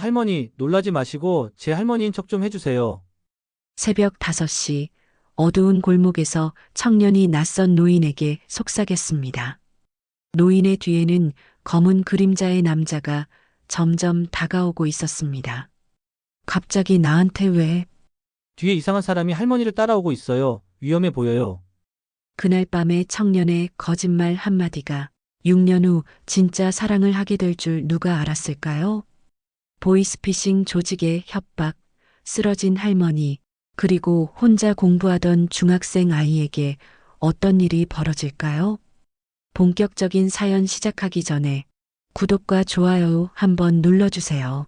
할머니, 놀라지 마시고 제 할머니인 척 좀 해주세요. 새벽 5시 어두운 골목에서 청년이 낯선 노인에게 속삭였습니다. 노인의 뒤에는 검은 그림자의 남자가 점점 다가오고 있었습니다. 갑자기 나한테 왜? 뒤에 이상한 사람이 할머니를 따라오고 있어요. 위험해 보여요. 그날 밤에 청년의 거짓말 한마디가 6년 후 진짜 사랑을 하게 될 줄 누가 알았을까요? 보이스피싱 조직의 협박, 쓰러진 할머니, 그리고 혼자 공부하던 중학생 아이에게 어떤 일이 벌어질까요? 본격적인 사연 시작하기 전에 구독과 좋아요 한번 눌러주세요.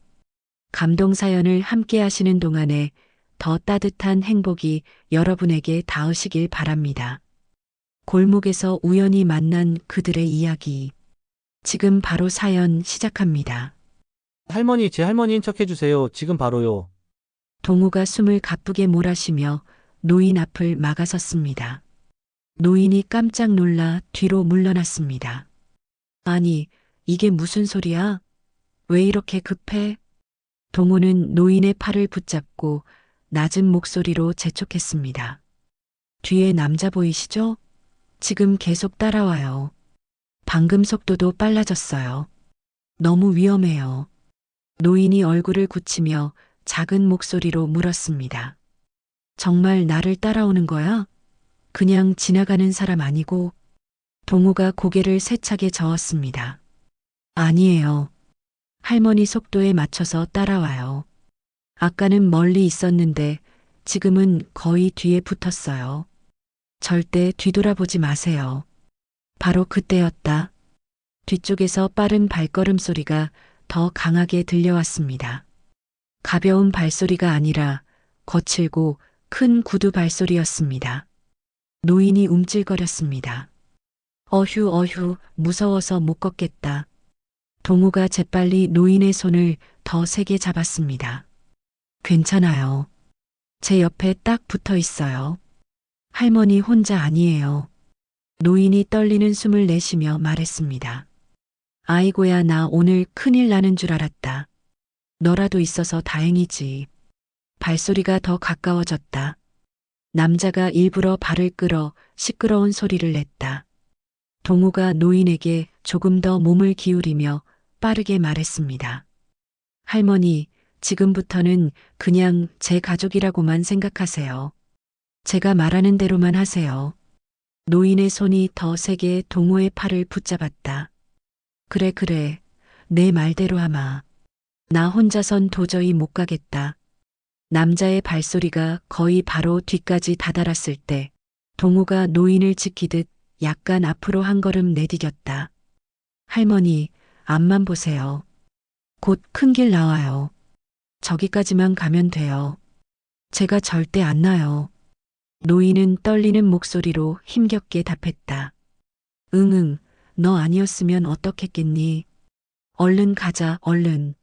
감동 사연을 함께 하시는 동안에 더 따뜻한 행복이 여러분에게 닿으시길 바랍니다. 골목에서 우연히 만난 그들의 이야기. 지금 바로 사연 시작합니다. 할머니, 제 할머니인 척 해주세요. 지금 바로요. 동우가 숨을 가쁘게 몰아쉬며 노인 앞을 막아섰습니다. 노인이 깜짝 놀라 뒤로 물러났습니다. 아니, 이게 무슨 소리야? 왜 이렇게 급해? 동우는 노인의 팔을 붙잡고 낮은 목소리로 재촉했습니다. 뒤에 남자 보이시죠? 지금 계속 따라와요. 방금 속도도 빨라졌어요. 너무 위험해요. 노인이 얼굴을 굳히며 작은 목소리로 물었습니다. 정말 나를 따라오는 거야? 그냥 지나가는 사람 아니고? 동우가 고개를 세차게 저었습니다. 아니에요. 할머니 속도에 맞춰서 따라와요. 아까는 멀리 있었는데 지금은 거의 뒤에 붙었어요. 절대 뒤돌아보지 마세요. 바로 그때였다. 뒤쪽에서 빠른 발걸음 소리가 더 강하게 들려왔습니다. 가벼운 발소리가 아니라 거칠고 큰 구두 발소리였습니다. 노인이 움찔거렸습니다. 어휴, 무서워서 못 걷겠다. 동우가 재빨리 노인의 손을 더 세게 잡았습니다. 괜찮아요. 제 옆에 딱 붙어 있어요. 할머니 혼자 아니에요. 노인이 떨리는 숨을 내쉬며 말했습니다. 아이고야, 나 오늘 큰일 나는 줄 알았다. 너라도 있어서 다행이지. 발소리가 더 가까워졌다. 남자가 일부러 발을 끌어 시끄러운 소리를 냈다. 동우가 노인에게 조금 더 몸을 기울이며 빠르게 말했습니다. 할머니, 지금부터는 그냥 제 가족이라고만 생각하세요. 제가 말하는 대로만 하세요. 노인의 손이 더 세게 동우의 팔을 붙잡았다. 그래. 내 말대로 하마. 나 혼자선 도저히 못 가겠다. 남자의 발소리가 거의 바로 뒤까지 다다랐을 때 동우가 노인을 지키듯 약간 앞으로 한 걸음 내디뎠다. 할머니, 앞만 보세요. 곧 큰 길 나와요. 저기까지만 가면 돼요. 제가 절대 안 나요. 노인은 떨리는 목소리로 힘겹게 답했다. 응응, 너 아니었으면 어떻겠겠니? 얼른 가자, 얼른.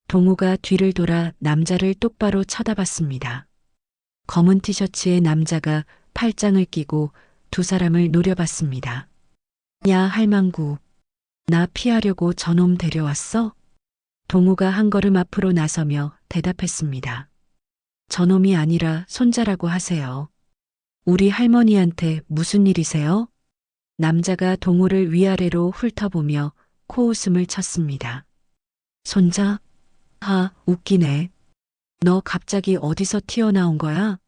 동우가 뒤를 돌아 남자를 똑바로 쳐다봤습니다. 검은 티셔츠의 남자가 팔짱을 끼고 두 사람을 노려봤습니다. 야, 할망구. 나 피하려고 저놈 데려왔어? 동우가 한 걸음 앞으로 나서며 대답했습니다. 저놈이 아니라 손자라고 하세요. 우리 할머니한테 무슨 일이세요? 남자가 동우를 위아래로 훑어보며 코웃음을 쳤습니다. 손자? 웃기네. 너 갑자기 어디서 튀어나온 거야?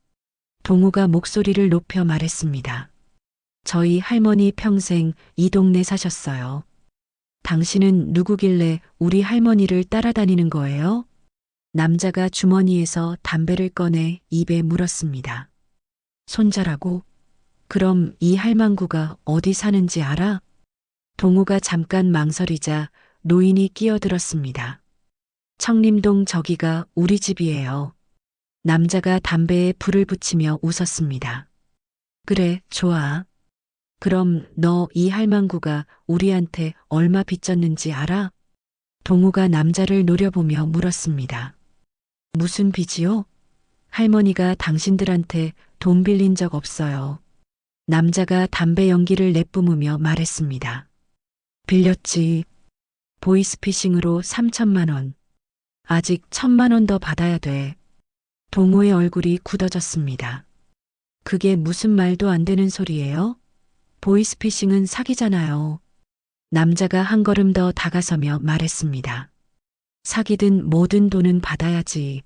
동우가 목소리를 높여 말했습니다. 저희 할머니 평생 이 동네 사셨어요. 당신은 누구길래 우리 할머니를 따라다니는 거예요? 남자가 주머니에서 담배를 꺼내 입에 물었습니다. 손자라고? 그럼 이 할망구가 어디 사는지 알아? 동우가 잠깐 망설이자 노인이 끼어들었습니다. 청림동 저기가 우리 집이에요. 남자가 담배에 불을 붙이며 웃었습니다. 그래, 좋아. 그럼 너 이 할망구가 우리한테 얼마 빚졌는지 알아? 동우가 남자를 노려보며 물었습니다. 무슨 빚이요? 할머니가 당신들한테 돈 빌린 적 없어요. 남자가 담배 연기를 내뿜으며 말했습니다. 빌렸지. 보이스피싱으로 3천만 원. 아직 1,000만 원 더 받아야 돼. 동호의 얼굴이 굳어졌습니다. 그게 무슨 말도 안 되는 소리예요? 보이스피싱은 사기잖아요. 남자가 한 걸음 더 다가서며 말했습니다. 사기든 뭐든 돈은 받아야지.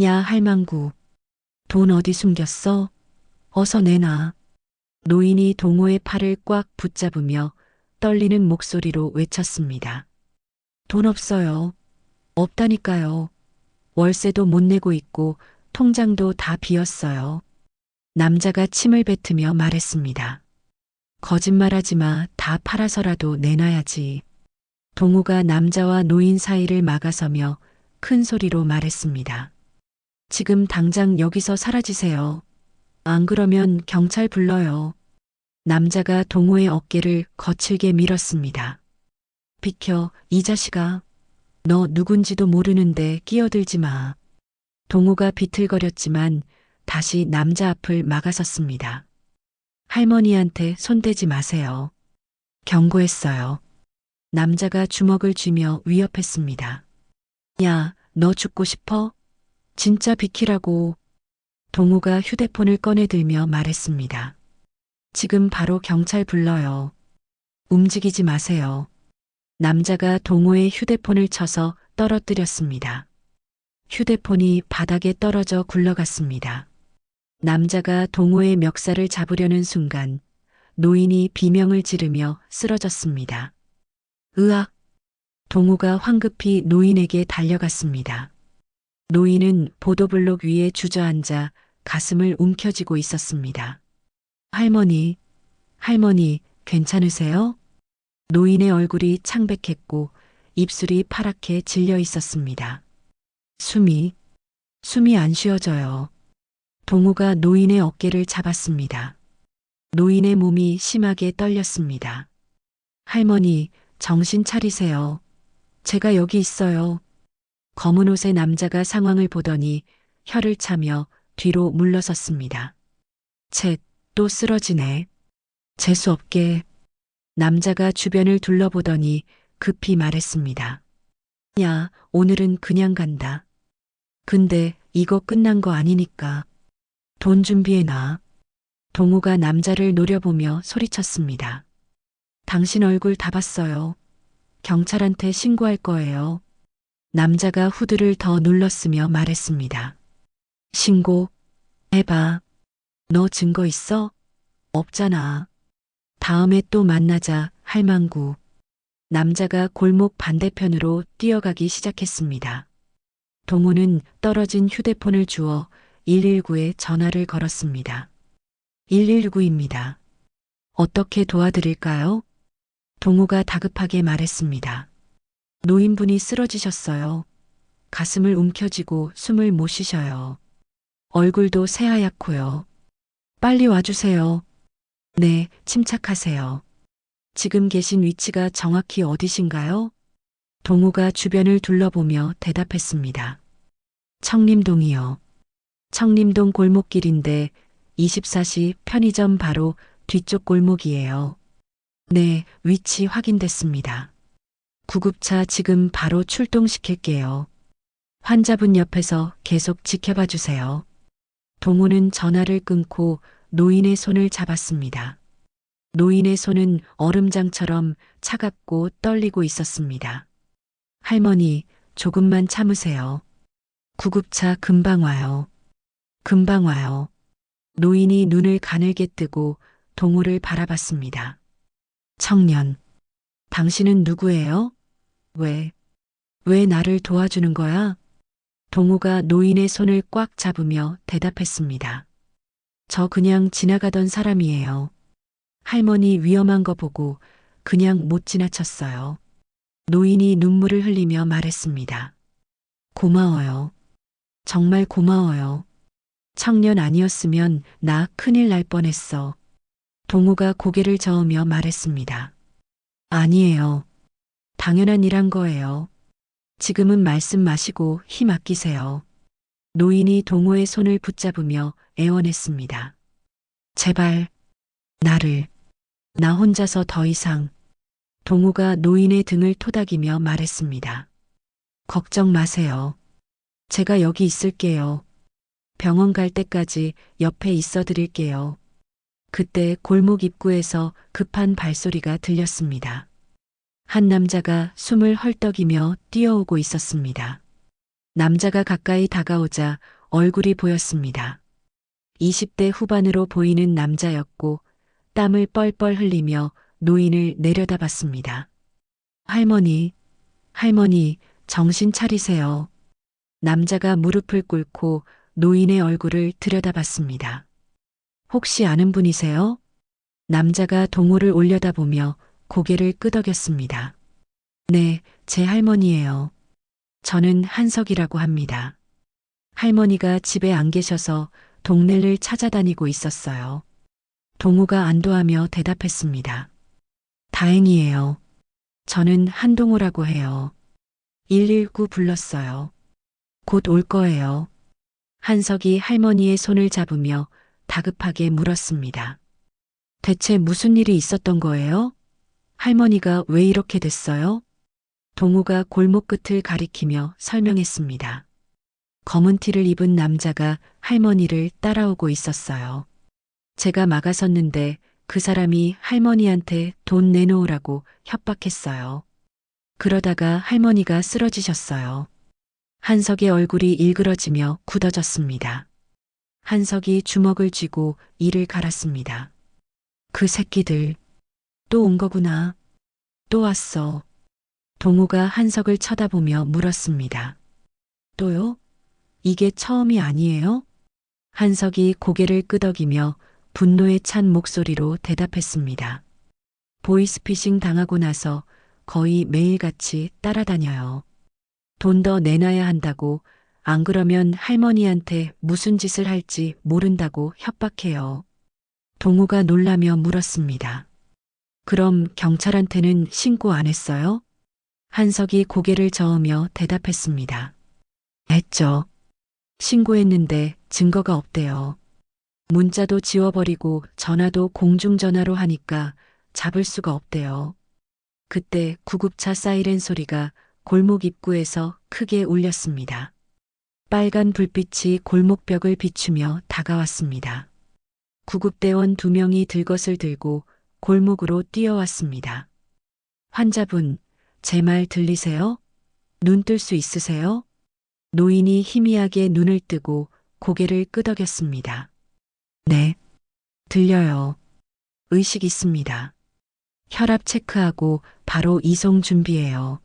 야, 할망구. 돈 어디 숨겼어? 어서 내놔. 노인이 동호의 팔을 꽉 붙잡으며 떨리는 목소리로 외쳤습니다. 돈 없어요. 없다니까요. 월세도 못 내고 있고 통장도 다 비었어요. 남자가 침을 뱉으며 말했습니다. 거짓말하지 마. 다 팔아서라도 내놔야지. 동우가 남자와 노인 사이를 막아서며 큰 소리로 말했습니다. 지금 당장 여기서 사라지세요. 안 그러면 경찰 불러요. 남자가 동우의 어깨를 거칠게 밀었습니다. 비켜, 이 자식아. 너 누군지도 모르는데 끼어들지 마. 동우가 비틀거렸지만 다시 남자 앞을 막아섰습니다. 할머니한테 손대지 마세요. 경고했어요. 남자가 주먹을 쥐며 위협했습니다. 야, 너 죽고 싶어? 진짜 비키라고. 동우가 휴대폰을 꺼내들며 말했습니다. 지금 바로 경찰 불러요. 움직이지 마세요. 남자가 동호의 휴대폰을 쳐서 떨어뜨렸습니다. 휴대폰이 바닥에 떨어져 굴러갔습니다. 남자가 동호의 멱살을 잡으려는 순간 노인이 비명을 지르며 쓰러졌습니다. 으악! 동호가 황급히 노인에게 달려갔습니다. 노인은 보도블록 위에 주저앉아 가슴을 움켜쥐고 있었습니다. 할머니, 할머니, 괜찮으세요? 노인의 얼굴이 창백했고 입술이 파랗게 질려 있었습니다. 숨이 안 쉬어져요. 동우가 노인의 어깨를 잡았습니다. 노인의 몸이 심하게 떨렸습니다. 할머니, 정신 차리세요. 제가 여기 있어요. 검은 옷의 남자가 상황을 보더니 혀를 차며 뒤로 물러섰습니다. 쳇, 또 쓰러지네. 재수없게. 남자가 주변을 둘러보더니 급히 말했습니다. 야, 오늘은 그냥 간다. 근데 이거 끝난 거 아니니까. 돈 준비해놔. 동우가 남자를 노려보며 소리쳤습니다. 당신 얼굴 다 봤어요. 경찰한테 신고할 거예요. 남자가 후드를 더 눌렀으며 말했습니다. 신고? 해봐. 너 증거 있어? 없잖아. 다음에 또 만나자, 할망구. 남자가 골목 반대편으로 뛰어가기 시작했습니다. 동우는 떨어진 휴대폰을 주워 119에 전화를 걸었습니다. 119입니다. 어떻게 도와드릴까요? 동우가 다급하게 말했습니다. 노인분이 쓰러지셨어요. 가슴을 움켜쥐고 숨을 못 쉬셔요. 얼굴도 새하얗고요. 빨리 와주세요. 네, 침착하세요. 지금 계신 위치가 정확히 어디신가요? 동우가 주변을 둘러보며 대답했습니다. 청림동이요. 청림동 골목길인데 24시 편의점 바로 뒤쪽 골목이에요. 네, 위치 확인됐습니다. 구급차 지금 바로 출동시킬게요. 환자분 옆에서 계속 지켜봐 주세요. 동우는 전화를 끊고 노인의 손을 잡았습니다. 노인의 손은 얼음장처럼 차갑고 떨리고 있었습니다. 할머니, 조금만 참으세요. 구급차 금방 와요. 금방 와요. 노인이 눈을 가늘게 뜨고 동우를 바라봤습니다. 청년, 당신은 누구예요? 왜 나를 도와주는 거야? 동우가 노인의 손을 꽉 잡으며 대답했습니다. 저 그냥 지나가던 사람이에요. 할머니 위험한 거 보고 그냥 못 지나쳤어요. 노인이 눈물을 흘리며 말했습니다. 고마워요. 정말 고마워요. 청년 아니었으면 나 큰일 날 뻔했어. 동우가 고개를 저으며 말했습니다. 아니에요. 당연한 일한 거예요. 지금은 말씀 마시고 힘 아끼세요. 노인이 동우의 손을 붙잡으며 애원했습니다. 제발, 나 혼자서 더 이상. 동우가 노인의 등을 토닥이며 말했습니다. 걱정 마세요. 제가 여기 있을게요. 병원 갈 때까지 옆에 있어 드릴게요. 그때 골목 입구에서 급한 발소리가 들렸습니다. 한 남자가 숨을 헐떡이며 뛰어오고 있었습니다. 남자가 가까이 다가오자 얼굴이 보였습니다. 20대 후반으로 보이는 남자였고 땀을 뻘뻘 흘리며 노인을 내려다봤습니다. 할머니, 할머니, 정신 차리세요. 남자가 무릎을 꿇고 노인의 얼굴을 들여다봤습니다. 혹시 아는 분이세요? 남자가 동호를 올려다보며 고개를 끄덕였습니다. 네, 제 할머니예요. 저는 한석이라고 합니다. 할머니가 집에 안 계셔서 동네를 찾아다니고 있었어요. 동호가 안도하며 대답했습니다. 다행이에요. 저는 한동호라고 해요. 119 불렀어요. 곧 올 거예요. 한석이 할머니의 손을 잡으며 다급하게 물었습니다. 대체 무슨 일이 있었던 거예요? 할머니가 왜 이렇게 됐어요? 동우가 골목 끝을 가리키며 설명했습니다. 검은 티를 입은 남자가 할머니를 따라오고 있었어요. 제가 막아섰는데 그 사람이 할머니한테 돈 내놓으라고 협박했어요. 그러다가 할머니가 쓰러지셨어요. 한석의 얼굴이 일그러지며 굳어졌습니다. 한석이 주먹을 쥐고 이를 갈았습니다. 그 새끼들, 또 온 거구나. 또 왔어. 동우가 한석을 쳐다보며 물었습니다. 또요? 이게 처음이 아니에요? 한석이 고개를 끄덕이며 분노에 찬 목소리로 대답했습니다. 보이스피싱 당하고 나서 거의 매일같이 따라다녀요. 돈 더 내놔야 한다고, 안 그러면 할머니한테 무슨 짓을 할지 모른다고 협박해요. 동우가 놀라며 물었습니다. 그럼 경찰한테는 신고 안 했어요? 한석이 고개를 저으며 대답했습니다. 했죠. 신고했는데 증거가 없대요. 문자도 지워버리고 전화도 공중전화로 하니까 잡을 수가 없대요. 그때 구급차 사이렌 소리가 골목 입구에서 크게 울렸습니다. 빨간 불빛이 골목벽을 비추며 다가왔습니다. 구급대원 2명이 들것을 들고 골목으로 뛰어왔습니다. 환자분, 제 말 들리세요? 눈 뜰 수 있으세요? 노인이 희미하게 눈을 뜨고 고개를 끄덕였습니다. 네, 들려요. 의식 있습니다. 혈압 체크하고 바로 이송 준비해요.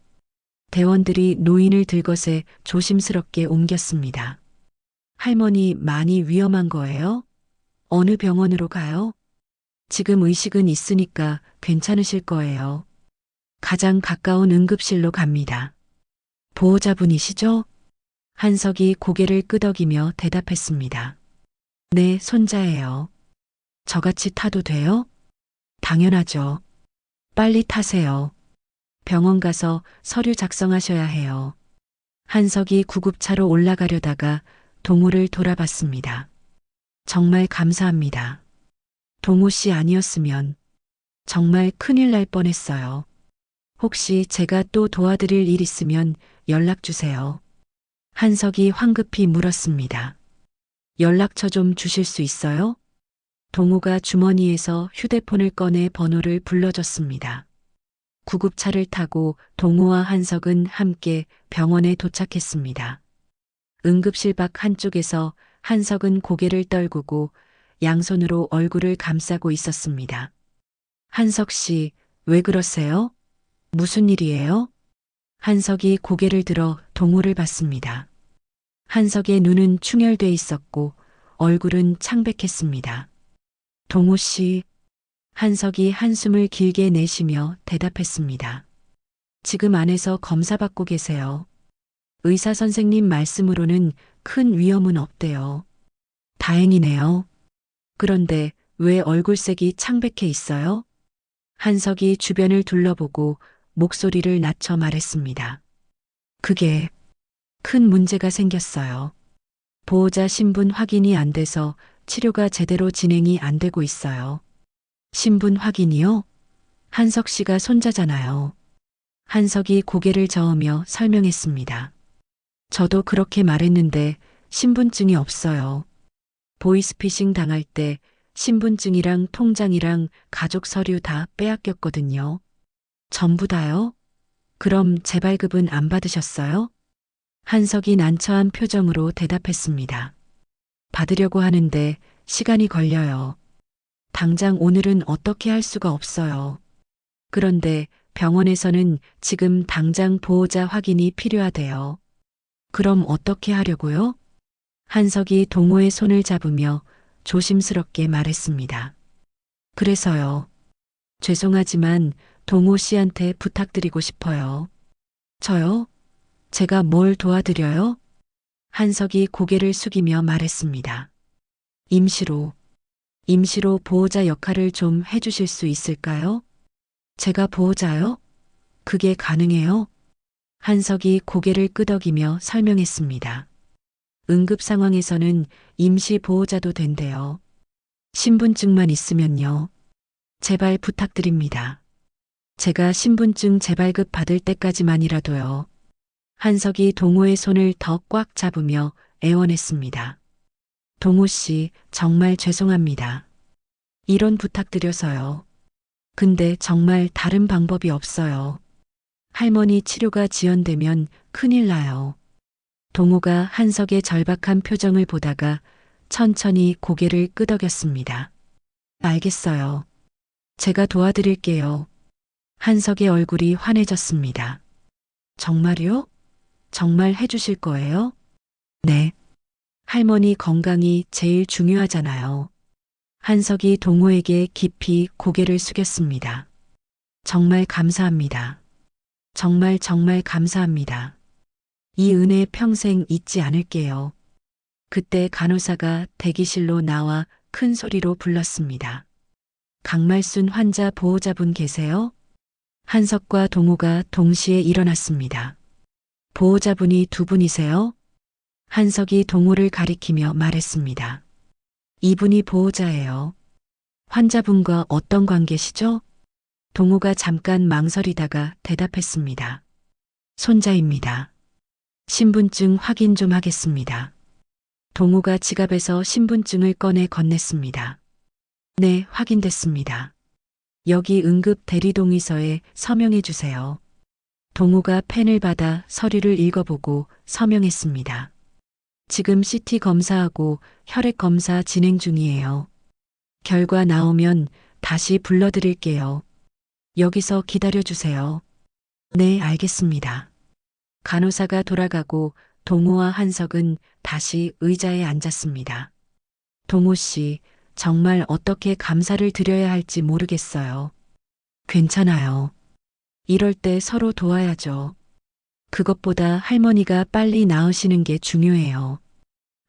대원들이 노인을 들것에 조심스럽게 옮겼습니다. 할머니 많이 위험한 거예요? 어느 병원으로 가요? 지금 의식은 있으니까 괜찮으실 거예요. 가장 가까운 응급실로 갑니다. 보호자분이시죠? 한석이 고개를 끄덕이며 대답했습니다. 네, 손자예요. 저같이 타도 돼요? 당연하죠. 빨리 타세요. 병원 가서 서류 작성하셔야 해요. 한석이 구급차로 올라가려다가 동우를 돌아봤습니다. 정말 감사합니다. 동우 씨 아니었으면 정말 큰일 날 뻔했어요. 혹시 제가 또 도와드릴 일 있으면 연락 주세요. 한석이 황급히 물었습니다. 연락처 좀 주실 수 있어요? 동우가 주머니에서 휴대폰을 꺼내 번호를 불러줬습니다. 구급차를 타고 동우와 한석은 함께 병원에 도착했습니다. 응급실 밖 한쪽에서 한석은 고개를 떨구고 양손으로 얼굴을 감싸고 있었습니다. 한석 씨, 왜 그러세요? 무슨 일이에요? 한석이 고개를 들어 동우를 봤습니다. 한석의 눈은 충혈돼 있었고 얼굴은 창백했습니다. 동우 씨, 한석이 한숨을 길게 내쉬며 대답했습니다. 지금 안에서 검사받고 계세요. 의사 선생님 말씀으로는 큰 위험은 없대요. 다행이네요. 그런데 왜 얼굴색이 창백해 있어요? 한석이 주변을 둘러보고 목소리를 낮춰 말했습니다. 그게 큰 문제가 생겼어요. 보호자 신분 확인이 안 돼서 치료가 제대로 진행이 안 되고 있어요. 신분 확인이요? 한석 씨가 손자잖아요. 한석이 고개를 저으며 설명했습니다. 저도 그렇게 말했는데 신분증이 없어요. 보이스피싱 당할 때 신분증이랑 통장이랑 가족 서류 다 빼앗겼거든요. 전부 다요? 그럼 재발급은 안 받으셨어요? 한석이 난처한 표정으로 대답했습니다. 받으려고 하는데 시간이 걸려요. 당장 오늘은 어떻게 할 수가 없어요. 그런데 병원에서는 지금 당장 보호자 확인이 필요하대요. 그럼 어떻게 하려고요? 한석이 동호의 손을 잡으며 조심스럽게 말했습니다. 그래서요. 죄송하지만 동호 씨한테 부탁드리고 싶어요. 저요? 제가 뭘 도와드려요? 한석이 고개를 숙이며 말했습니다. 임시로 보호자 역할을 좀 해주실 수 있을까요? 제가 보호자요? 그게 가능해요? 한석이 고개를 끄덕이며 설명했습니다. 응급 상황에서는 임시 보호자도 된대요. 신분증만 있으면요. 제발 부탁드립니다. 제가 신분증 재발급 받을 때까지만이라도요. 한석이 동호의 손을 더 꽉 잡으며 애원했습니다. 동호 씨, 정말 죄송합니다. 이런 부탁드려서요. 근데 정말 다른 방법이 없어요. 할머니 치료가 지연되면 큰일 나요. 동호가 한석의 절박한 표정을 보다가 천천히 고개를 끄덕였습니다. 알겠어요. 제가 도와드릴게요. 한석의 얼굴이 환해졌습니다. 정말요? 정말 해주실 거예요? 네. 할머니 건강이 제일 중요하잖아요. 한석이 동호에게 깊이 고개를 숙였습니다. 정말 감사합니다. 정말 감사합니다. 이 은혜 평생 잊지 않을게요. 그때 간호사가 대기실로 나와 큰 소리로 불렀습니다. 강말순 환자 보호자분 계세요? 한석과 동호가 동시에 일어났습니다. 보호자분이 두 분이세요? 한석이 동호를 가리키며 말했습니다. 이분이 보호자예요. 환자분과 어떤 관계시죠? 동호가 잠깐 망설이다가 대답했습니다. 손자입니다. 신분증 확인 좀 하겠습니다. 동호가 지갑에서 신분증을 꺼내 건넸습니다. 네, 확인됐습니다. 여기 응급 대리동의서에 서명해 주세요. 동호가 펜을 받아 서류를 읽어보고 서명했습니다. 지금 CT 검사하고 혈액 검사 진행 중이에요. 결과 나오면 다시 불러드릴게요. 여기서 기다려주세요. 네, 알겠습니다. 간호사가 돌아가고 동호와 한석은 다시 의자에 앉았습니다. 동호 씨, 정말 어떻게 감사를 드려야 할지 모르겠어요. 괜찮아요. 이럴 때 서로 도와야죠. 그것보다 할머니가 빨리 나으시는 게 중요해요.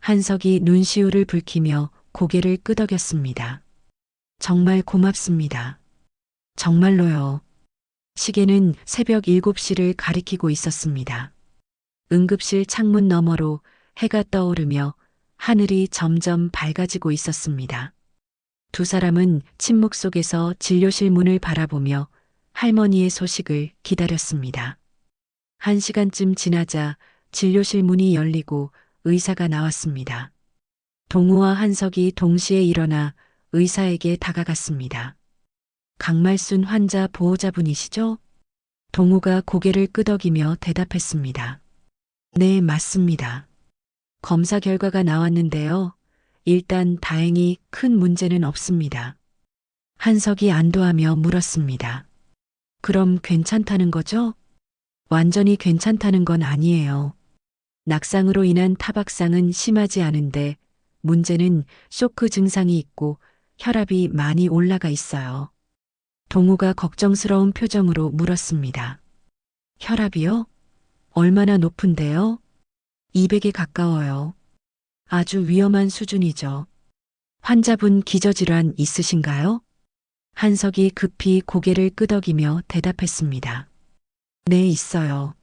한석이 눈시울을 붉히며 고개를 끄덕였습니다. 정말 고맙습니다. 정말로요. 시계는 새벽 7시를 가리키고 있었습니다. 응급실 창문 너머로 해가 떠오르며 하늘이 점점 밝아지고 있었습니다. 두 사람은 침묵 속에서 진료실 문을 바라보며 할머니의 소식을 기다렸습니다. 1시간쯤 지나자 진료실 문이 열리고 의사가 나왔습니다. 동우와 한석이 동시에 일어나 의사에게 다가갔습니다. 강말순 환자 보호자분이시죠? 동우가 고개를 끄덕이며 대답했습니다. 네, 맞습니다. 검사 결과가 나왔는데요. 일단 다행히 큰 문제는 없습니다. 한석이 안도하며 물었습니다. 그럼 괜찮다는 거죠? 완전히 괜찮다는 건 아니에요. 낙상으로 인한 타박상은 심하지 않은데 문제는 쇼크 증상이 있고 혈압이 많이 올라가 있어요. 동우가 걱정스러운 표정으로 물었습니다. 혈압이요? 얼마나 높은데요? 200에 가까워요. 아주 위험한 수준이죠. 환자분 기저질환 있으신가요? 한석이 급히 고개를 끄덕이며 대답했습니다. 네, 있어요.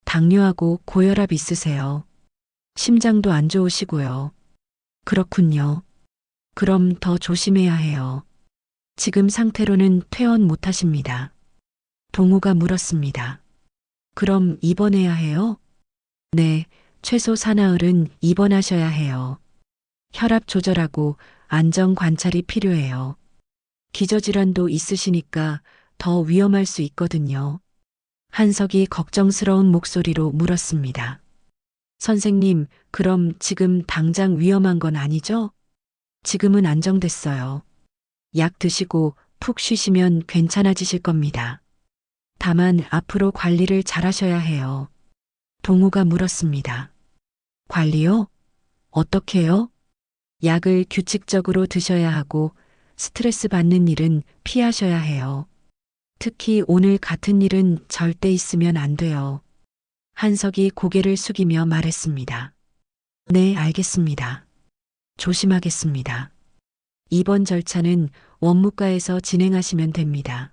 당뇨하고 고혈압 있으세요. 심장도 안 좋으시고요. 그렇군요. 그럼 더 조심해야 해요. 지금 상태로는 퇴원 못 하십니다. 동우가 물었습니다. 그럼 입원해야 해요? 네, 최소 사나흘은 입원하셔야 해요. 혈압 조절하고 안정 관찰이 필요해요. 기저질환도 있으시니까 더 위험할 수 있거든요. 한석이 걱정스러운 목소리로 물었습니다. 선생님, 그럼 지금 당장 위험한 건 아니죠? 지금은 안정됐어요. 약 드시고 푹 쉬시면 괜찮아지실 겁니다. 다만 앞으로 관리를 잘 하셔야 해요. 동우가 물었습니다. 관리요? 어떻게요? 약을 규칙적으로 드셔야 하고 스트레스 받는 일은 피하셔야 해요. 특히 오늘 같은 일은 절대 있으면 안 돼요. 한석이 고개를 숙이며 말했습니다. 네, 알겠습니다. 조심하겠습니다. 입원 절차는 원무과에서 진행하시면 됩니다.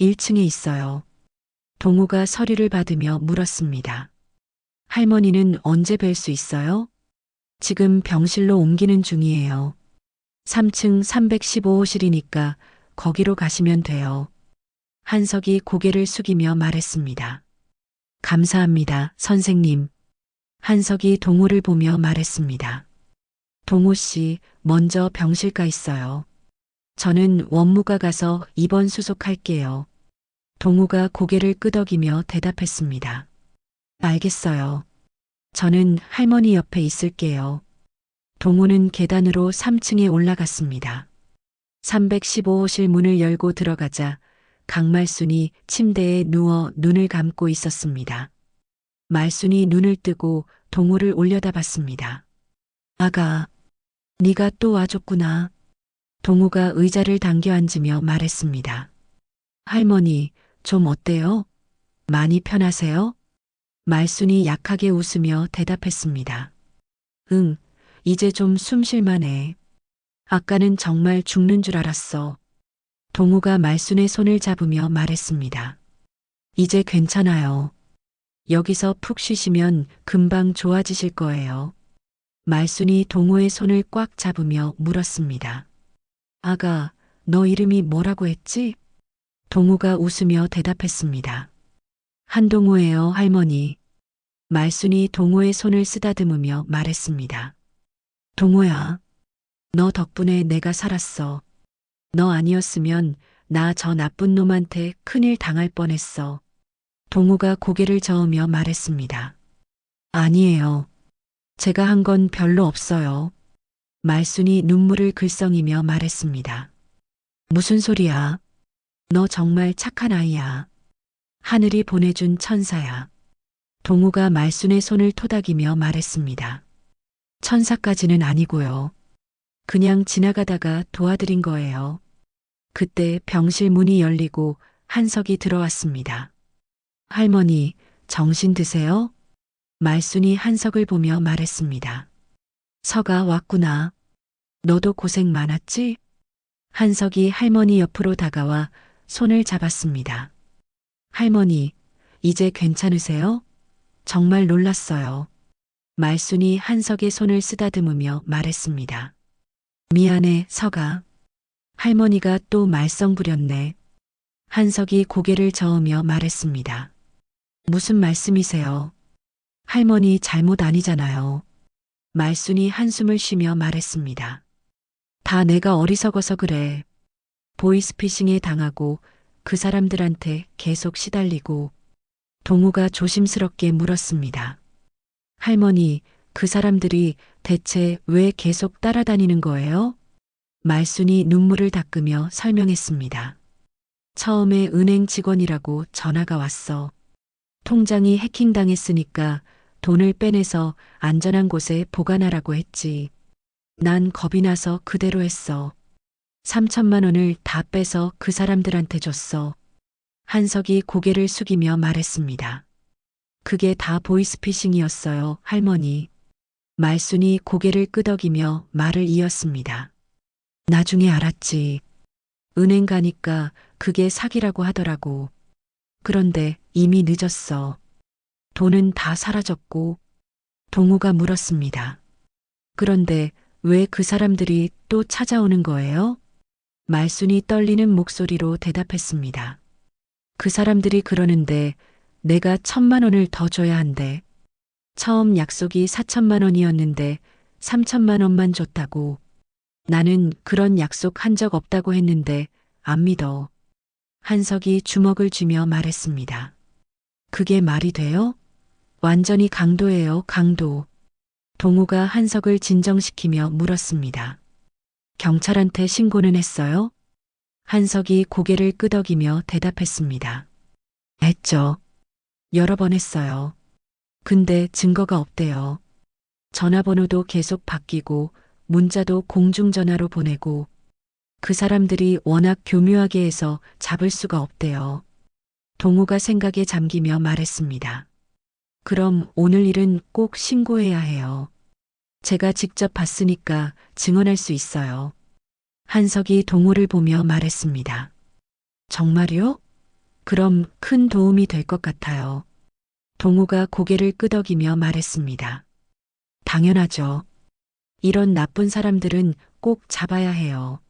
1층에 있어요. 동우가 서류를 받으며 물었습니다. 할머니는 언제 뵐 수 있어요? 지금 병실로 옮기는 중이에요. 3층 315호실이니까 거기로 가시면 돼요. 한석이 고개를 숙이며 말했습니다. 감사합니다, 선생님. 한석이 동우를 보며 말했습니다. 동우 씨, 먼저 병실 가 있어요. 저는 원무과 가서 입원 수속할게요. 동우가 고개를 끄덕이며 대답했습니다. 알겠어요. 저는 할머니 옆에 있을게요. 동우는 계단으로 3층에 올라갔습니다. 315호실 문을 열고 들어가자 강말순이 침대에 누워 눈을 감고 있었습니다. 말순이 눈을 뜨고 동우를 올려다봤습니다. 아가, 네가 또 와줬구나. 동우가 의자를 당겨 앉으며 말했습니다. 할머니, 좀 어때요? 많이 편하세요? 말순이 약하게 웃으며 대답했습니다. 응, 이제 좀 숨 쉴만해. 아까는 정말 죽는 줄 알았어. 동우가 말순의 손을 잡으며 말했습니다. 이제 괜찮아요. 여기서 푹 쉬시면 금방 좋아지실 거예요. 말순이 동우의 손을 꽉 잡으며 물었습니다. 아가, 너 이름이 뭐라고 했지? 동우가 웃으며 대답했습니다. 한동우예요, 할머니. 말순이 동우의 손을 쓰다듬으며 말했습니다. 동우야, 너 덕분에 내가 살았어. 너 아니었으면 나 저 나쁜 놈한테 큰일 당할 뻔했어. 동우가 고개를 저으며 말했습니다. 아니에요. 제가 한 건 별로 없어요. 말순이 눈물을 글썽이며 말했습니다. 무슨 소리야? 너 정말 착한 아이야. 하늘이 보내준 천사야. 동우가 말순의 손을 토닥이며 말했습니다. 천사까지는 아니고요. 그냥 지나가다가 도와드린 거예요. 그때 병실 문이 열리고 한석이 들어왔습니다. 할머니, 정신 드세요? 말순이 한석을 보며 말했습니다. 석아 왔구나. 너도 고생 많았지? 한석이 할머니 옆으로 다가와 손을 잡았습니다. 할머니, 이제 괜찮으세요? 정말 놀랐어요. 말순이 한석의 손을 쓰다듬으며 말했습니다. 미안해, 석아. 할머니가 또 말썽 부렸네. 한석이 고개를 저으며 말했습니다. 무슨 말씀이세요? 할머니 잘못 아니잖아요. 말순이 한숨을 쉬며 말했습니다. 다 내가 어리석어서 그래. 보이스피싱에 당하고 그 사람들한테 계속 시달리고. 동우가 조심스럽게 물었습니다. 할머니, 그 사람들이 대체 왜 계속 따라다니는 거예요? 말순이 눈물을 닦으며 설명했습니다. 처음에 은행 직원이라고 전화가 왔어. 통장이 해킹당했으니까 돈을 빼내서 안전한 곳에 보관하라고 했지. 난 겁이 나서 그대로 했어. 3천만 원을 다 빼서 그 사람들한테 줬어. 한석이 고개를 숙이며 말했습니다. 그게 다 보이스피싱이었어요, 할머니. 말순이 고개를 끄덕이며 말을 이었습니다. 나중에 알았지. 은행 가니까 그게 사기라고 하더라고. 그런데 이미 늦었어. 돈은 다 사라졌고. 동우가 물었습니다. 그런데 왜 그 사람들이 또 찾아오는 거예요? 말순이 떨리는 목소리로 대답했습니다. 그 사람들이 그러는데 내가 1,000만 원을 더 줘야 한대. 처음 약속이 4,000만 원이었는데 3,000만 원만 줬다고. 나는 그런 약속 한 적 없다고 했는데 안 믿어. 한석이 주먹을 쥐며 말했습니다. 그게 말이 돼요? 완전히 강도예요, 강도. 동우가 한석을 진정시키며 물었습니다. 경찰한테 신고는 했어요? 한석이 고개를 끄덕이며 대답했습니다. 했죠. 여러 번 했어요. 근데 증거가 없대요. 전화번호도 계속 바뀌고 문자도 공중전화로 보내고 그 사람들이 워낙 교묘하게 해서 잡을 수가 없대요. 동우가 생각에 잠기며 말했습니다. 그럼 오늘 일은 꼭 신고해야 해요. 제가 직접 봤으니까 증언할 수 있어요. 한석이 동우를 보며 말했습니다. 정말요? 그럼 큰 도움이 될 것 같아요. 동우가 고개를 끄덕이며 말했습니다. 당연하죠. 이런 나쁜 사람들은 꼭 잡아야 해요.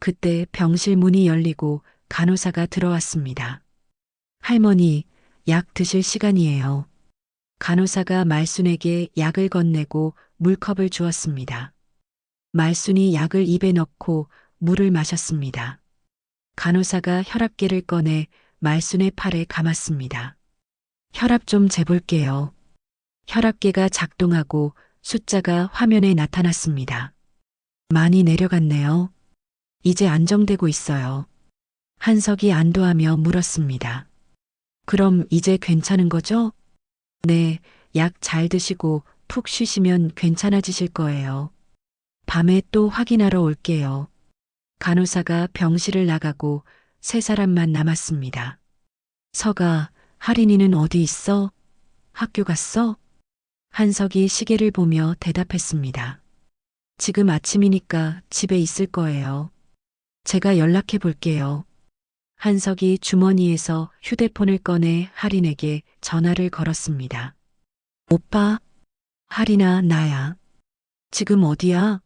그때 병실 문이 열리고 간호사가 들어왔습니다. 할머니, 약 드실 시간이에요. 간호사가 말순에게 약을 건네고 물컵을 주었습니다. 말순이 약을 입에 넣고 물을 마셨습니다. 간호사가 혈압계를 꺼내 말순의 팔에 감았습니다. 혈압 좀 재볼게요. 혈압계가 작동하고 숫자가 화면에 나타났습니다. 많이 내려갔네요. 이제 안정되고 있어요. 한석이 안도하며 물었습니다. 그럼 이제 괜찮은 거죠? 네, 약 잘 드시고 푹 쉬시면 괜찮아지실 거예요. 밤에 또 확인하러 올게요. 간호사가 병실을 나가고 세 사람만 남았습니다. 서가, 할인이는 어디 있어? 학교 갔어? 한석이 시계를 보며 대답했습니다. 지금 아침이니까 집에 있을 거예요. 제가 연락해 볼게요. 한석이 주머니에서 휴대폰을 꺼내 할인에게 전화를 걸었습니다. 오빠, 할인아, 나야. 지금 어디야?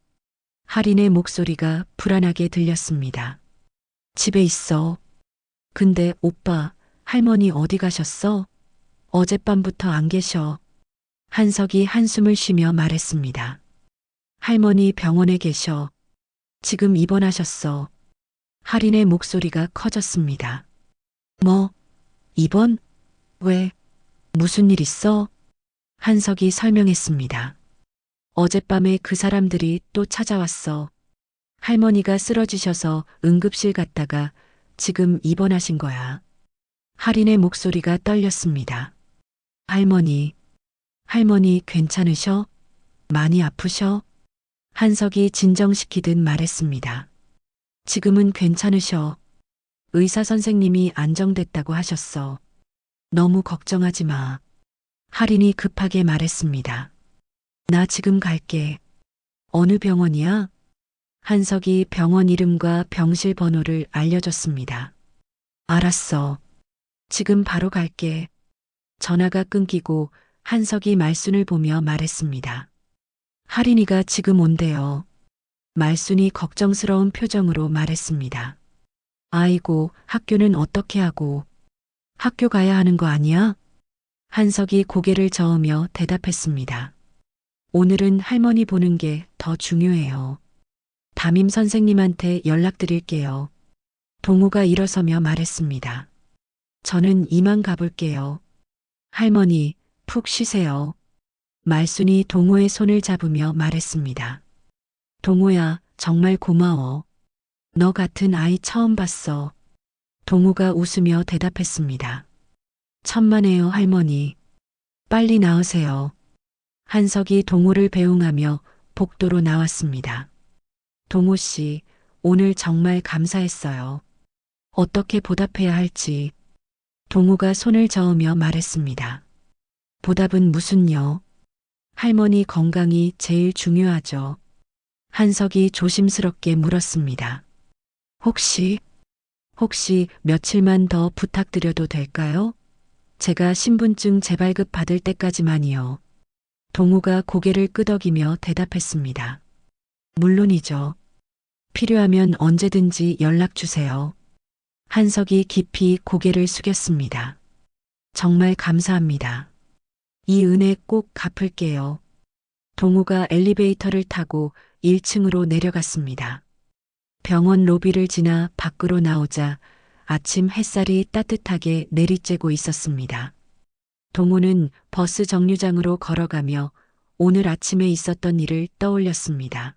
할인의 목소리가 불안하게 들렸습니다. 집에 있어. 근데 오빠, 할머니 어디 가셨어? 어젯밤부터 안 계셔. 한석이 한숨을 쉬며 말했습니다. 할머니 병원에 계셔. 지금 입원하셨어. 할인의 목소리가 커졌습니다. 뭐? 입원? 왜? 무슨 일 있어? 한석이 설명했습니다. 어젯밤에 그 사람들이 또 찾아왔어. 할머니가 쓰러지셔서 응급실 갔다가 지금 입원하신 거야. 할인의 목소리가 떨렸습니다. 할머니, 할머니 괜찮으셔? 많이 아프셔? 한석이 진정시키듯 말했습니다. 지금은 괜찮으셔. 의사 선생님이 안정됐다고 하셨어. 너무 걱정하지 마. 할인이 급하게 말했습니다. 나 지금 갈게. 어느 병원이야? 한석이 병원 이름과 병실 번호를 알려줬습니다. 알았어. 지금 바로 갈게. 전화가 끊기고 한석이 말순을 보며 말했습니다. 할인이가 지금 온대요. 말순이 걱정스러운 표정으로 말했습니다. 아이고, 학교는 어떻게 하고? 학교 가야 하는 거 아니야? 한석이 고개를 저으며 대답했습니다. 오늘은 할머니 보는 게 더 중요해요. 담임 선생님한테 연락드릴게요. 동우가 일어서며 말했습니다. 저는 이만 가볼게요. 할머니, 푹 쉬세요. 말순이 동우의 손을 잡으며 말했습니다. 동우야, 정말 고마워. 너 같은 아이 처음 봤어. 동우가 웃으며 대답했습니다. 천만에요, 할머니. 빨리 나으세요. 한석이 동우를 배웅하며 복도로 나왔습니다. 동우 씨, 오늘 정말 감사했어요. 어떻게 보답해야 할지. 동우가 손을 저으며 말했습니다. 보답은 무슨요? 할머니 건강이 제일 중요하죠. 한석이 조심스럽게 물었습니다. 혹시 며칠만 더 부탁드려도 될까요? 제가 신분증 재발급 받을 때까지만이요. 동우가 고개를 끄덕이며 대답했습니다. 물론이죠. 필요하면 언제든지 연락 주세요. 한석이 깊이 고개를 숙였습니다. 정말 감사합니다. 이 은혜 꼭 갚을게요. 동우가 엘리베이터를 타고 1층으로 내려갔습니다. 병원 로비를 지나 밖으로 나오자 아침 햇살이 따뜻하게 내리쬐고 있었습니다. 동우는 버스 정류장으로 걸어가며 오늘 아침에 있었던 일을 떠올렸습니다.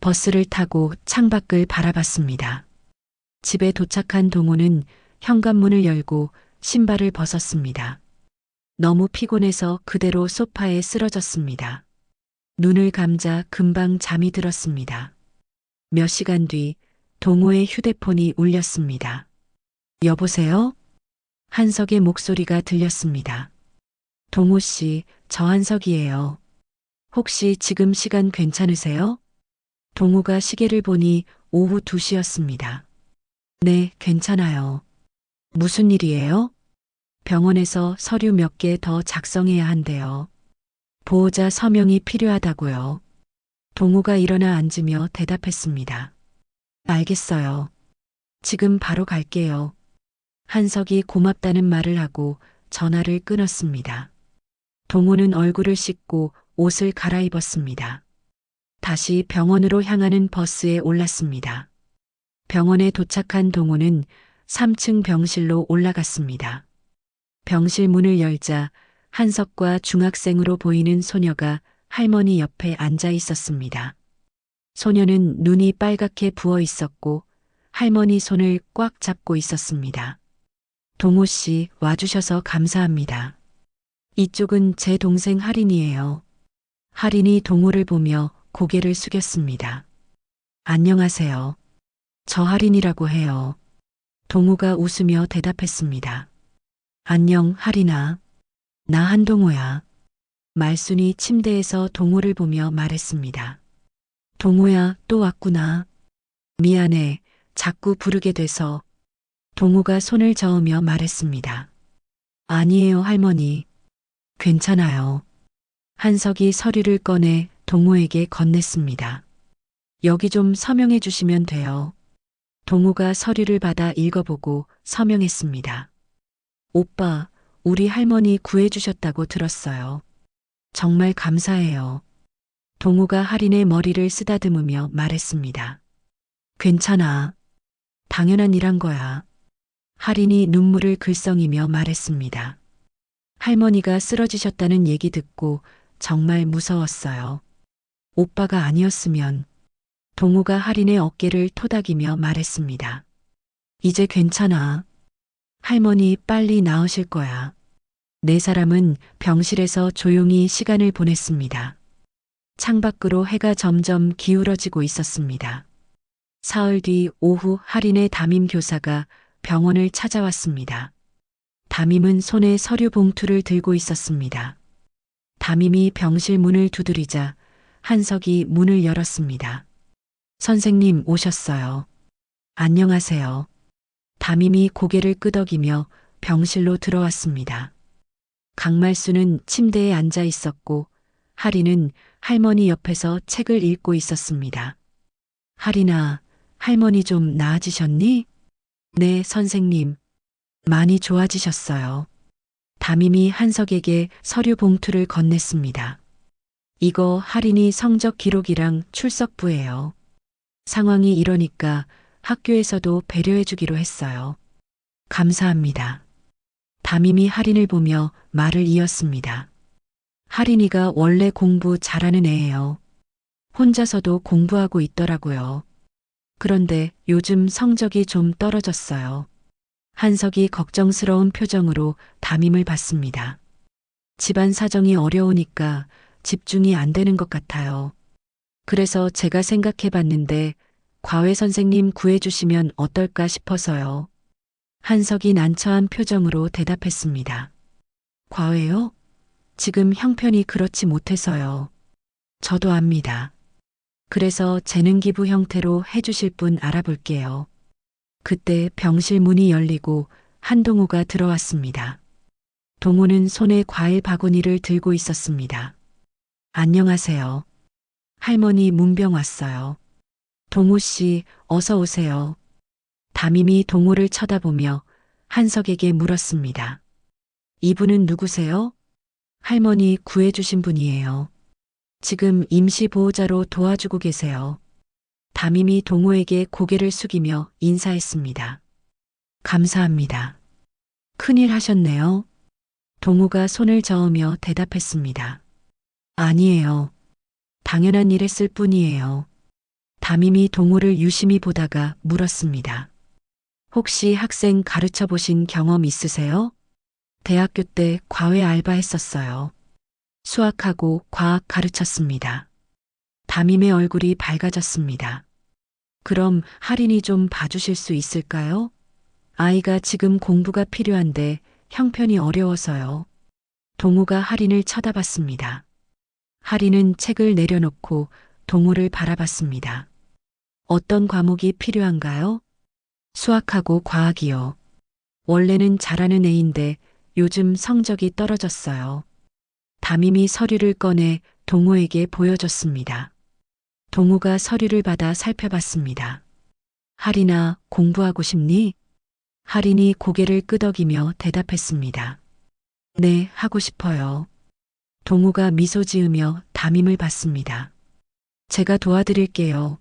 버스를 타고 창밖을 바라봤습니다. 집에 도착한 동우는 현관문을 열고 신발을 벗었습니다. 너무 피곤해서 그대로 소파에 쓰러졌습니다. 눈을 감자 금방 잠이 들었습니다. 몇 시간 뒤 동우의 휴대폰이 울렸습니다. 여보세요? 한석의 목소리가 들렸습니다. 동우 씨, 저 한석이에요. 혹시 지금 시간 괜찮으세요? 동우가 시계를 보니 오후 2시였습니다. 네, 괜찮아요. 무슨 일이에요? 병원에서 서류 몇 개 더 작성해야 한대요. 보호자 서명이 필요하다고요. 동우가 일어나 앉으며 대답했습니다. 알겠어요. 지금 바로 갈게요. 한석이 고맙다는 말을 하고 전화를 끊었습니다. 동우는 얼굴을 씻고 옷을 갈아입었습니다. 다시 병원으로 향하는 버스에 올랐습니다. 병원에 도착한 동우는 3층 병실로 올라갔습니다. 병실 문을 열자 한석과 중학생으로 보이는 소녀가 할머니 옆에 앉아 있었습니다. 소녀는 눈이 빨갛게 부어 있었고 할머니 손을 꽉 잡고 있었습니다. 동우 씨 와주셔서 감사합니다. 이쪽은 제 동생 할인이에요. 할인이 동우를 보며 고개를 숙였습니다. 안녕하세요. 저 할인이라고 해요. 동우가 웃으며 대답했습니다. 안녕 할인아. 나 한동우야. 말순이 침대에서 동우를 보며 말했습니다. 동우야 또 왔구나. 미안해. 자꾸 부르게 돼서. 동우가 손을 저으며 말했습니다. 아니에요 할머니. 괜찮아요. 한석이 서류를 꺼내 동우에게 건넸습니다. 여기 좀 서명해 주시면 돼요. 동우가 서류를 받아 읽어보고 서명했습니다. 오빠, 우리 할머니 구해주셨다고 들었어요. 정말 감사해요. 동우가 할인의 머리를 쓰다듬으며 말했습니다. 괜찮아. 당연한 일한 거야. 할인이 눈물을 글썽이며 말했습니다. 할머니가 쓰러지셨다는 얘기 듣고 정말 무서웠어요. 오빠가 아니었으면. 동우가 할인의 어깨를 토닥이며 말했습니다. 이제 괜찮아. 할머니 빨리 나으실 거야. 네 사람은 병실에서 조용히 시간을 보냈습니다. 창밖으로 해가 점점 기울어지고 있었습니다. 사흘 뒤 오후 할인의 담임 교사가 병원을 찾아왔습니다. 담임은 손에 서류 봉투를 들고 있었습니다. 담임이 병실 문을 두드리자 한석이 문을 열었습니다. 선생님 오셨어요. 안녕하세요. 담임이 고개를 끄덕이며 병실로 들어왔습니다. 강말수는 침대에 앉아 있었고 할인은 할머니 옆에서 책을 읽고 있었습니다. 할인아, 할머니 좀 나아지셨니? 네, 선생님. 많이 좋아지셨어요. 담임이 한석에게 서류 봉투를 건넸습니다. 이거 할인이 성적 기록이랑 출석부예요. 상황이 이러니까 학교에서도 배려해 주기로 했어요. 감사합니다. 담임이 할인을 보며 말을 이었습니다. 할인이가 원래 공부 잘하는 애예요. 혼자서도 공부하고 있더라고요. 그런데 요즘 성적이 좀 떨어졌어요. 한석이 걱정스러운 표정으로 담임을 봤습니다. 집안 사정이 어려우니까 집중이 안 되는 것 같아요. 그래서 제가 생각해 봤는데 과외 선생님 구해주시면 어떨까 싶어서요. 한석이 난처한 표정으로 대답했습니다. 과외요? 지금 형편이 그렇지 못해서요. 저도 압니다. 그래서 재능기부 형태로 해주실 분 알아볼게요. 그때 병실 문이 열리고 한동우가 들어왔습니다. 동우는 손에 과일 바구니를 들고 있었습니다. 안녕하세요. 할머니 문병 왔어요. 동우 씨, 어서 오세요. 담임이 동우를 쳐다보며 한석에게 물었습니다. 이분은 누구세요? 할머니 구해주신 분이에요. 지금 임시보호자로 도와주고 계세요. 담임이 동호에게 고개를 숙이며 인사했습니다. 감사합니다. 큰일 하셨네요. 동호가 손을 저으며 대답했습니다. 아니에요. 당연한 일 했을 뿐이에요. 담임이 동호를 유심히 보다가 물었습니다. 혹시 학생 가르쳐 보신 경험 있으세요? 대학교 때 과외 알바했었어요. 수학하고 과학 가르쳤습니다. 담임의 얼굴이 밝아졌습니다. 그럼 할인이 좀 봐주실 수 있을까요? 아이가 지금 공부가 필요한데 형편이 어려워서요. 동우가 할인을 쳐다봤습니다. 할인은 책을 내려놓고 동우를 바라봤습니다. 어떤 과목이 필요한가요? 수학하고 과학이요. 원래는 잘하는 애인데 요즘 성적이 떨어졌어요. 담임이 서류를 꺼내 동우에게 보여줬습니다. 동우가 서류를 받아 살펴봤습니다. 할인아, 공부하고 싶니? 할인이 고개를 끄덕이며 대답했습니다. 네, 하고 싶어요. 동우가 미소 지으며 담임을 봤습니다. 제가 도와드릴게요.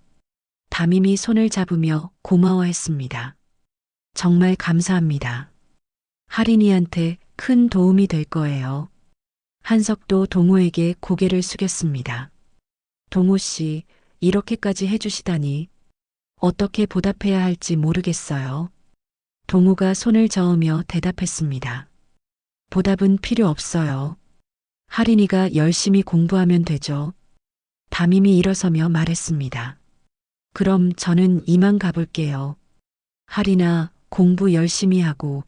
담임이 손을 잡으며 고마워했습니다. 정말 감사합니다. 할인이한테 큰 도움이 될 거예요. 한석도 동호에게 고개를 숙였습니다. 동호 씨, 이렇게까지 해주시다니 어떻게 보답해야 할지 모르겠어요. 동호가 손을 저으며 대답했습니다. 보답은 필요 없어요. 할인이가 열심히 공부하면 되죠. 담임이 일어서며 말했습니다. 그럼 저는 이만 가볼게요. 할인아, 공부 열심히 하고.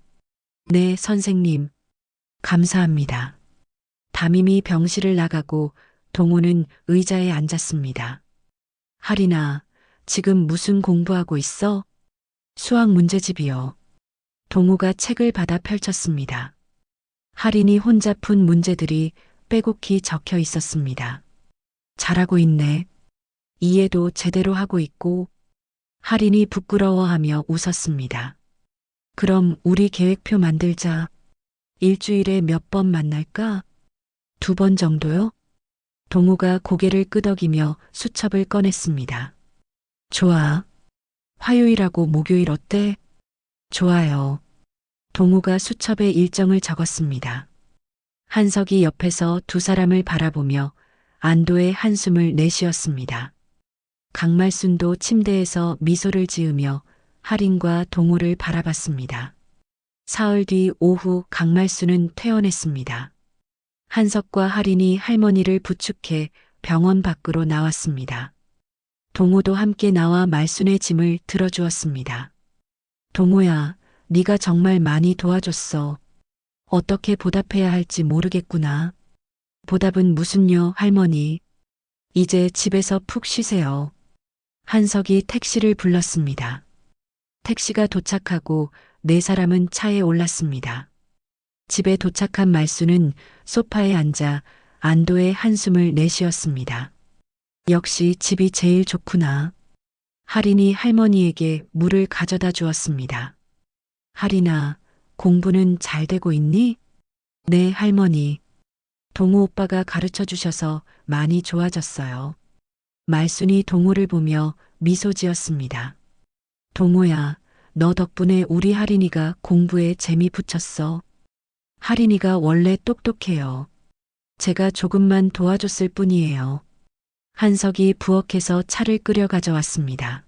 네, 선생님. 감사합니다. 담임이 병실을 나가고 동호는 의자에 앉았습니다. 할인아, 지금 무슨 공부하고 있어? 수학 문제집이요. 동호가 책을 받아 펼쳤습니다. 할인이 혼자 푼 문제들이 빼곡히 적혀 있었습니다. 잘하고 있네. 이해도 제대로 하고 있고. 할인이 부끄러워하며 웃었습니다. 그럼 우리 계획표 만들자. 일주일에 몇 번 만날까? 2번 정도요? 동호가 고개를 끄덕이며 수첩을 꺼냈습니다. 좋아. 화요일하고 목요일 어때? 좋아요. 동호가 수첩에 일정을 적었습니다. 한석이 옆에서 두 사람을 바라보며 안도의 한숨을 내쉬었습니다. 강말순도 침대에서 미소를 지으며 할인과 동호를 바라봤습니다. 사흘 뒤 오후 강말순은 퇴원했습니다. 한석과 할인이 할머니를 부축해 병원 밖으로 나왔습니다. 동호도 함께 나와 말순의 짐을 들어주었습니다. 동호야, 네가 정말 많이 도와줬어. 어떻게 보답해야 할지 모르겠구나. 보답은 무슨요, 할머니. 이제 집에서 푹 쉬세요. 한석이 택시를 불렀습니다. 택시가 도착하고 네 사람은 차에 올랐습니다. 집에 도착한 말순은 소파에 앉아 안도의 한숨을 내쉬었습니다. 역시 집이 제일 좋구나. 할인이 할머니에게 물을 가져다 주었습니다. 할인아, 공부는 잘 되고 있니? 네, 할머니. 동호 오빠가 가르쳐 주셔서 많이 좋아졌어요. 말순이 동호를 보며 미소 지었습니다. 동호야, 너 덕분에 우리 할인이가 공부에 재미 붙였어. 할인이가 원래 똑똑해요. 제가 조금만 도와줬을 뿐이에요. 한석이 부엌에서 차를 끓여 가져왔습니다.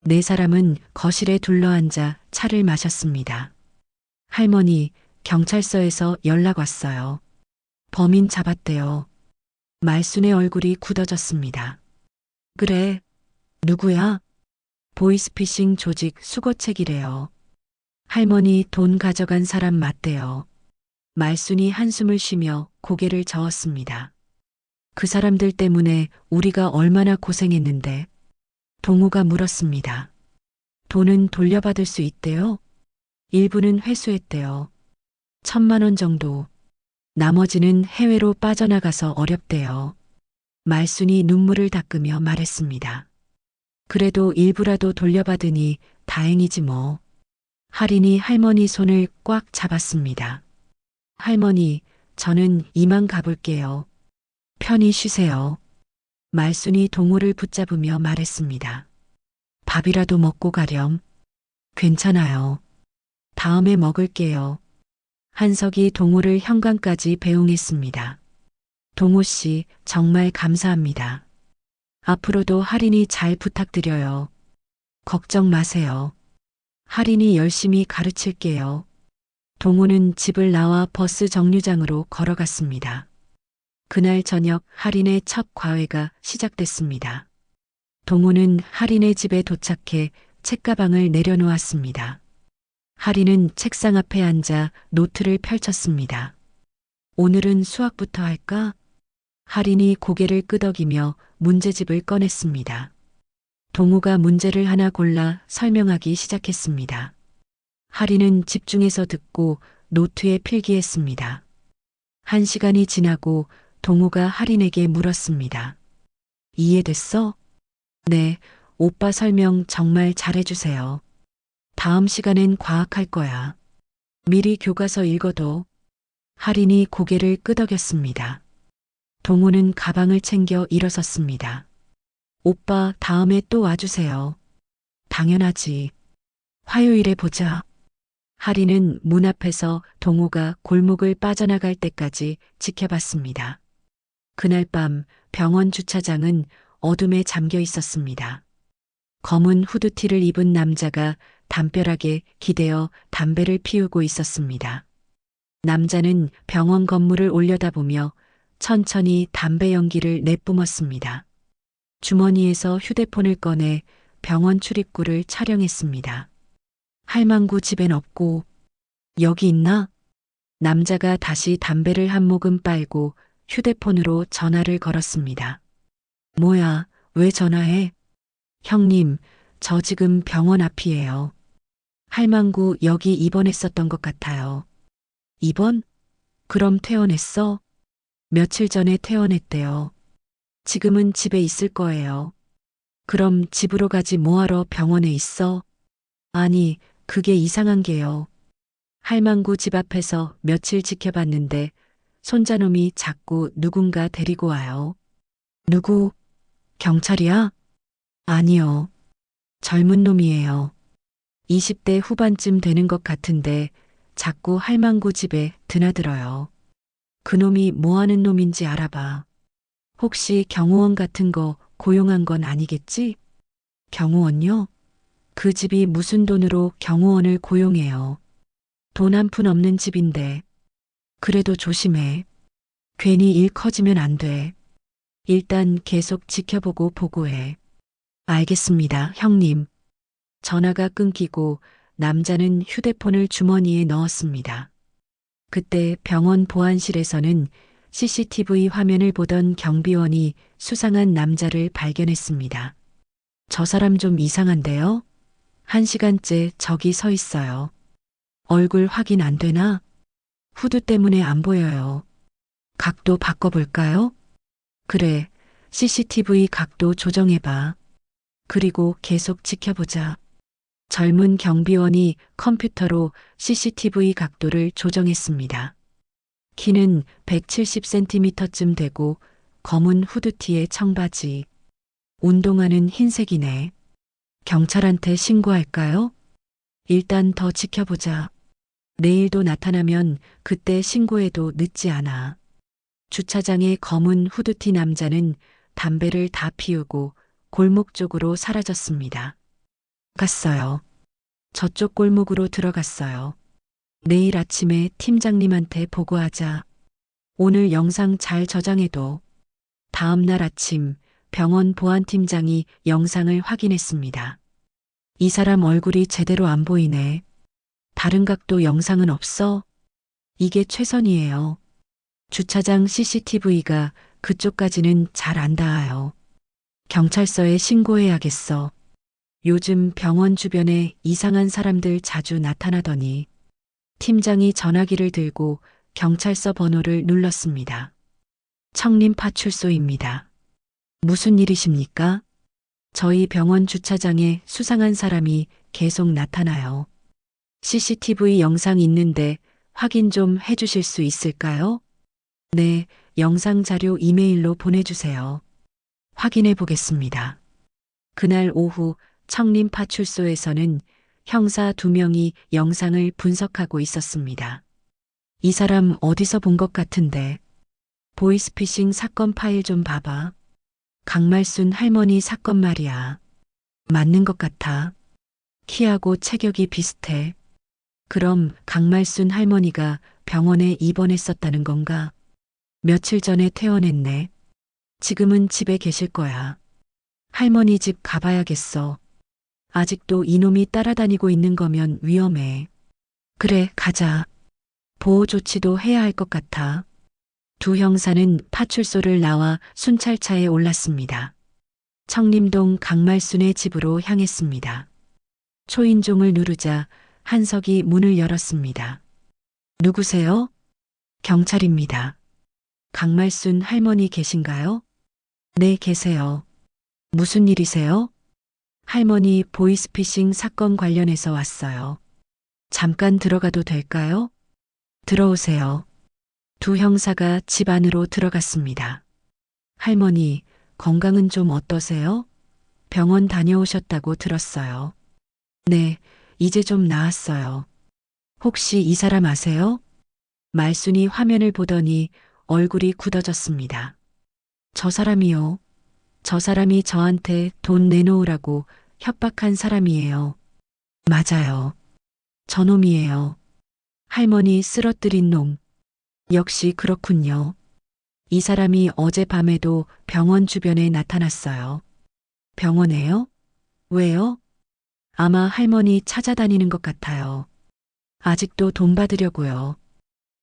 네 사람은 거실에 둘러앉아 차를 마셨습니다. 할머니, 경찰서에서 연락 왔어요. 범인 잡았대요. 말순의 얼굴이 굳어졌습니다. 그래, 누구야? 보이스피싱 조직 수거책이래요. 할머니 돈 가져간 사람 맞대요. 말순이 한숨을 쉬며 고개를 저었습니다. 그 사람들 때문에 우리가 얼마나 고생했는데. 동우가 물었습니다. 돈은 돌려받을 수 있대요? 일부는 회수했대요. 1,000만 원 정도. 나머지는 해외로 빠져나가서 어렵대요. 말순이 눈물을 닦으며 말했습니다. 그래도 일부라도 돌려받으니 다행이지 뭐. 할인이 할머니 손을 꽉 잡았습니다. 할머니, 저는 이만 가볼게요. 편히 쉬세요. 말순이 동호를 붙잡으며 말했습니다. 밥이라도 먹고 가렴. 괜찮아요. 다음에 먹을게요. 한석이 동호를 현관까지 배웅했습니다. 동호 씨, 정말 감사합니다. 앞으로도 할인이 잘 부탁드려요. 걱정 마세요. 할인이 열심히 가르칠게요. 동호는 집을 나와 버스 정류장으로 걸어갔습니다. 그날 저녁 할인의 첫 과외가 시작됐습니다. 동호는 할인의 집에 도착해 책가방을 내려놓았습니다. 할인은 책상 앞에 앉아 노트를 펼쳤습니다. 오늘은 수학부터 할까? 할인이 고개를 끄덕이며 문제집을 꺼냈습니다. 동호가 문제를 하나 골라 설명하기 시작했습니다. 할인은 집중해서 듣고 노트에 필기했습니다. 1시간이 지나고 동호가 할인에게 물었습니다. 이해됐어? 네, 오빠 설명 정말 잘해주세요. 다음 시간엔 과학할 거야. 미리 교과서 읽어도. 할인이 고개를 끄덕였습니다. 동호는 가방을 챙겨 일어섰습니다. 오빠 다음에 또 와주세요. 당연하지. 화요일에 보자. 할인은 문 앞에서 동호가 골목을 빠져나갈 때까지 지켜봤습니다. 그날 밤 병원 주차장은 어둠에 잠겨 있었습니다. 검은 후드티를 입은 남자가 담벼락에 기대어 담배를 피우고 있었습니다. 남자는 병원 건물을 올려다보며 천천히 담배 연기를 내뿜었습니다. 주머니에서 휴대폰을 꺼내 병원 출입구를 촬영했습니다. 할망구 집엔 없고, 여기 있나? 남자가 다시 담배를 한 모금 빨고 휴대폰으로 전화를 걸었습니다. 뭐야, 왜 전화해? 형님, 저 지금 병원 앞이에요. 할망구 여기 입원했었던 것 같아요. 입원? 그럼 퇴원했어? 며칠 전에 퇴원했대요. 지금은 집에 있을 거예요. 그럼 집으로 가지 뭐하러 병원에 있어? 아니, 그게 이상한 게요. 할망구 집 앞에서 며칠 지켜봤는데 손자놈이 자꾸 누군가 데리고 와요. 누구? 경찰이야? 아니요. 젊은 놈이에요. 20대 후반쯤 되는 것 같은데 자꾸 할망구 집에 드나들어요. 그놈이 뭐 하는 놈인지 알아봐. 혹시 경호원 같은 거 고용한 건 아니겠지? 경호원요? 그 집이 무슨 돈으로 경호원을 고용해요. 돈 한 푼 없는 집인데. 그래도 조심해. 괜히 일 커지면 안 돼. 일단 계속 지켜보고 보고해. 알겠습니다, 형님. 전화가 끊기고 남자는 휴대폰을 주머니에 넣었습니다. 그때 병원 보안실에서는 CCTV 화면을 보던 경비원이 수상한 남자를 발견했습니다. 저 사람 좀 이상한데요? 1시간째 저기 서 있어요. 얼굴 확인 안 되나? 후드 때문에 안 보여요. 각도 바꿔볼까요? 그래, CCTV 각도 조정해봐. 그리고 계속 지켜보자. 젊은 경비원이 컴퓨터로 CCTV 각도를 조정했습니다. 키는 170cm쯤 되고 검은 후드티에 청바지. 운동화는 흰색이네. 경찰한테 신고할까요? 일단 더 지켜보자. 내일도 나타나면 그때 신고해도 늦지 않아. 주차장의 검은 후드티 남자는 담배를 다 피우고 골목 쪽으로 사라졌습니다. 갔어요. 저쪽 골목으로 들어갔어요. 내일 아침에 팀장님한테 보고하자. 오늘 영상 잘 저장해둬. 다음 날 아침 병원 보안팀장이 영상을 확인했습니다. 이 사람 얼굴이 제대로 안 보이네. 다른 각도 영상은 없어? 이게 최선이에요. 주차장 CCTV가 그쪽까지는 잘 안 닿아요. 경찰서에 신고해야겠어. 요즘 병원 주변에 이상한 사람들 자주 나타나더니. 팀장이 전화기를 들고 경찰서 번호를 눌렀습니다. 청림 파출소입니다. 무슨 일이십니까? 저희 병원 주차장에 수상한 사람이 계속 나타나요. CCTV 영상 있는데 확인 좀 해주실 수 있을까요? 네, 영상 자료 이메일로 보내주세요. 확인해 보겠습니다. 그날 오후 청림 파출소에서는 형사 2명이 영상을 분석하고 있었습니다. 이 사람 어디서 본 것 같은데. 보이스피싱 사건 파일 좀 봐봐. 강말순 할머니 사건 말이야. 맞는 것 같아. 키하고 체격이 비슷해. 그럼 강말순 할머니가 병원에 입원했었다는 건가? 며칠 전에 퇴원했네. 지금은 집에 계실 거야. 할머니 집 가봐야겠어. 아직도 이놈이 따라다니고 있는 거면 위험해. 그래, 가자. 보호 조치도 해야 할 것 같아. 두 형사는 파출소를 나와 순찰차에 올랐습니다. 청림동 강말순의 집으로 향했습니다. 초인종을 누르자 한석이 문을 열었습니다. 누구세요? 경찰입니다. 강말순 할머니 계신가요? 네, 계세요. 무슨 일이세요? 할머니 보이스피싱 사건 관련해서 왔어요. 잠깐 들어가도 될까요? 들어오세요. 두 형사가 집 안으로 들어갔습니다. 할머니, 건강은 좀 어떠세요? 병원 다녀오셨다고 들었어요. 네, 이제 좀 나았어요. 혹시 이 사람 아세요? 말순이 화면을 보더니 얼굴이 굳어졌습니다. 저 사람이요. 저 사람이 저한테 돈 내놓으라고 협박한 사람이에요. 맞아요. 저놈이에요. 할머니 쓰러뜨린 놈. 역시 그렇군요. 이 사람이 어젯밤에도 병원 주변에 나타났어요. 병원에요? 왜요? 아마 할머니 찾아다니는 것 같아요. 아직도 돈 받으려고요.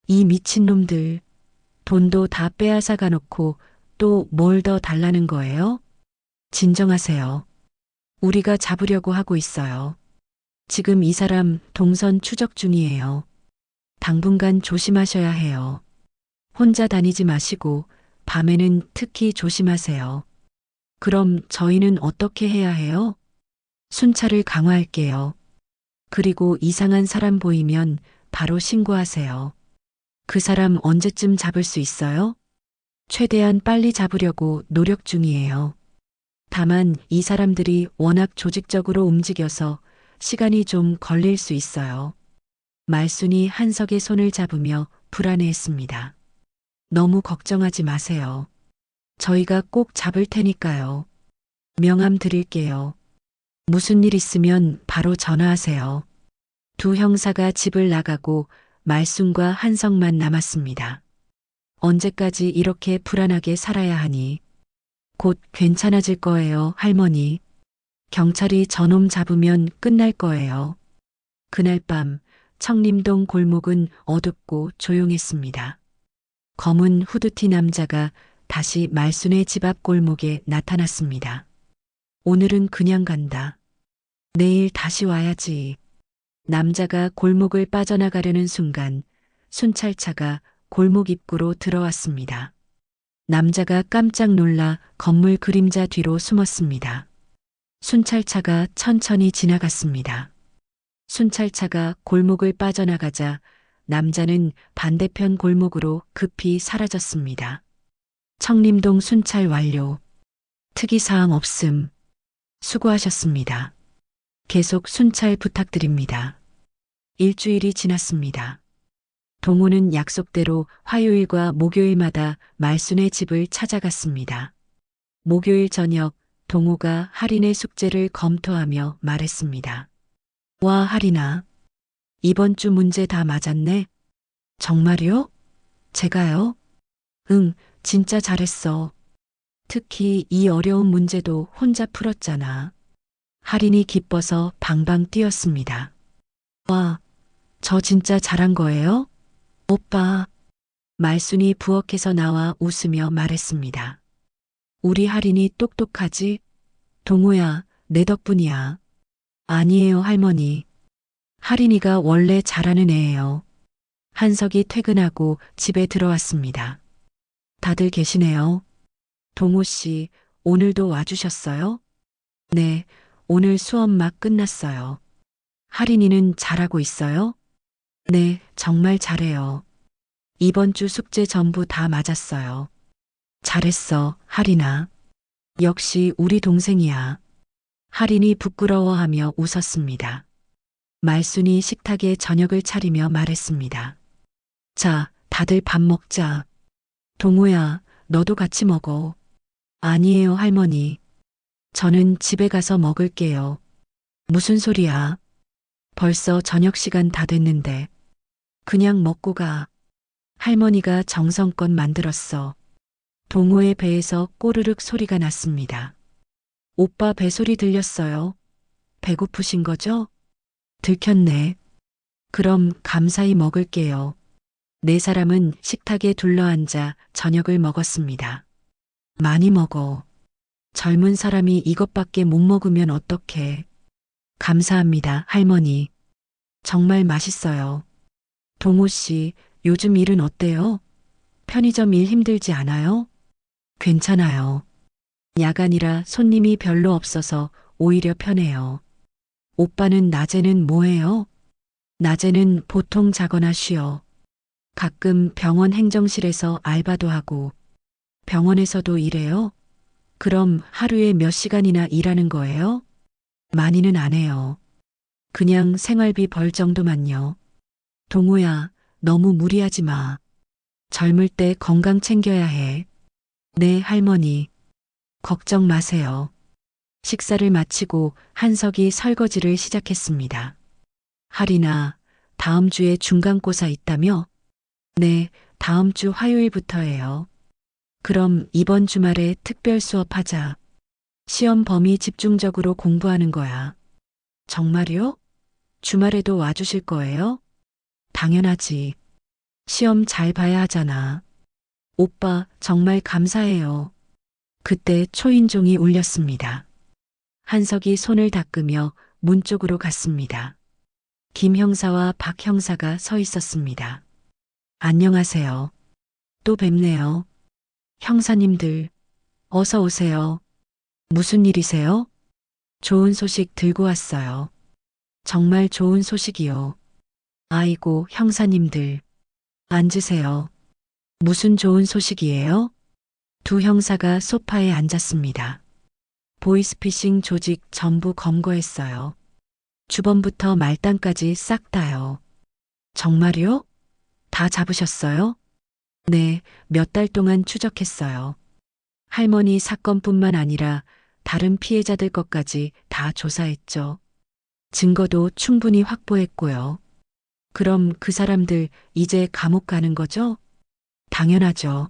이 미친놈들, 돈도 다 빼앗아 가놓고 또 뭘 더 달라는 거예요? 진정하세요. 우리가 잡으려고 하고 있어요. 지금 이 사람 동선 추적 중이에요. 당분간 조심하셔야 해요. 혼자 다니지 마시고 밤에는 특히 조심하세요. 그럼 저희는 어떻게 해야 해요? 순찰을 강화할게요. 그리고 이상한 사람 보이면 바로 신고하세요. 그 사람 언제쯤 잡을 수 있어요? 최대한 빨리 잡으려고 노력 중이에요. 다만 이 사람들이 워낙 조직적으로 움직여서 시간이 좀 걸릴 수 있어요. 말순이 한석의 손을 잡으며 불안해했습니다. 너무 걱정하지 마세요. 저희가 꼭 잡을 테니까요. 명함 드릴게요. 무슨 일 있으면 바로 전화하세요. 두 형사가 집을 나가고 말순과 한석만 남았습니다. 언제까지 이렇게 불안하게 살아야 하니? 곧 괜찮아질 거예요, 할머니. 경찰이 저놈 잡으면 끝날 거예요. 그날 밤 청림동 골목은 어둡고 조용했습니다. 검은 후드티 남자가 다시 말순의 집 앞 골목에 나타났습니다. 오늘은 그냥 간다. 내일 다시 와야지. 남자가 골목을 빠져나가려는 순간 순찰차가 골목 입구로 들어왔습니다. 남자가 깜짝 놀라 건물 그림자 뒤로 숨었습니다. 순찰차가 천천히 지나갔습니다. 순찰차가 골목을 빠져나가자 남자는 반대편 골목으로 급히 사라졌습니다. 청림동 순찰 완료. 특이사항 없음. 수고하셨습니다. 계속 순찰 부탁드립니다. 일주일이 지났습니다. 동호는 약속대로 화요일과 목요일마다 말순의 집을 찾아갔습니다. 목요일 저녁 동호가 할인의 숙제를 검토하며 말했습니다. 와, 할인아. 이번 주 문제 다 맞았네. 정말요? 제가요? 응, 진짜 잘했어. 특히 이 어려운 문제도 혼자 풀었잖아. 할인이 기뻐서 방방 뛰었습니다. 와, 저 진짜 잘한 거예요? 오빠. 말순이 부엌에서 나와 웃으며 말했습니다. 우리 할인이 똑똑하지? 동호야, 내 덕분이야. 아니에요, 할머니. 할인이가 원래 잘하는 애예요. 한석이 퇴근하고 집에 들어왔습니다. 다들 계시네요. 동호 씨, 오늘도 와주셨어요? 네, 오늘 수업 막 끝났어요. 할인이는 잘하고 있어요? 네, 정말 잘해요. 이번 주 숙제 전부 다 맞았어요. 잘했어, 할인아. 역시 우리 동생이야. 할인이 부끄러워하며 웃었습니다. 말순이 식탁에 저녁을 차리며 말했습니다. 자, 다들 밥 먹자. 동호야, 너도 같이 먹어. 아니에요, 할머니. 저는 집에 가서 먹을게요. 무슨 소리야? 벌써 저녁 시간 다 됐는데. 그냥 먹고 가. 할머니가 정성껏 만들었어. 동호의 배에서 꼬르륵 소리가 났습니다. 오빠 배소리 들렸어요. 배고프신 거죠? 들켰네. 그럼 감사히 먹을게요. 네 사람은 식탁에 둘러앉아 저녁을 먹었습니다. 많이 먹어. 젊은 사람이 이것밖에 못 먹으면 어떡해. 감사합니다, 할머니. 정말 맛있어요. 동호 씨, 요즘 일은 어때요? 편의점 일 힘들지 않아요? 괜찮아요. 야간이라 손님이 별로 없어서 오히려 편해요. 오빠는 낮에는 뭐 해요? 낮에는 보통 자거나 쉬어. 가끔 병원 행정실에서 알바도 하고 병원에서도 일해요? 그럼 하루에 몇 시간이나 일하는 거예요? 많이는 안 해요. 그냥 생활비 벌 정도만요. 동호야, 너무 무리하지 마. 젊을 때 건강 챙겨야 해. 네, 할머니. 걱정 마세요. 식사를 마치고 한석이 설거지를 시작했습니다. 할인아, 다음 주에 중간고사 있다며? 네, 다음 주 화요일부터예요. 그럼 이번 주말에 특별 수업하자. 시험 범위 집중적으로 공부하는 거야. 정말요? 주말에도 와주실 거예요? 당연하지. 시험 잘 봐야 하잖아. 오빠, 정말 감사해요. 그때 초인종이 울렸습니다. 한석이 손을 닦으며 문 쪽으로 갔습니다. 김 형사와 박 형사가 서 있었습니다. 안녕하세요. 또 뵙네요. 형사님들, 어서 오세요. 무슨 일이세요? 좋은 소식 들고 왔어요. 정말 좋은 소식이요. 아이고, 형사님들. 앉으세요. 무슨 좋은 소식이에요? 두 형사가 소파에 앉았습니다. 보이스피싱 조직 전부 검거했어요. 주범부터 말단까지 싹 다요. 정말요? 다 잡으셨어요? 네, 몇 달 동안 추적했어요. 할머니 사건뿐만 아니라 다른 피해자들 것까지 다 조사했죠. 증거도 충분히 확보했고요. 그럼 그 사람들 이제 감옥 가는 거죠? 당연하죠.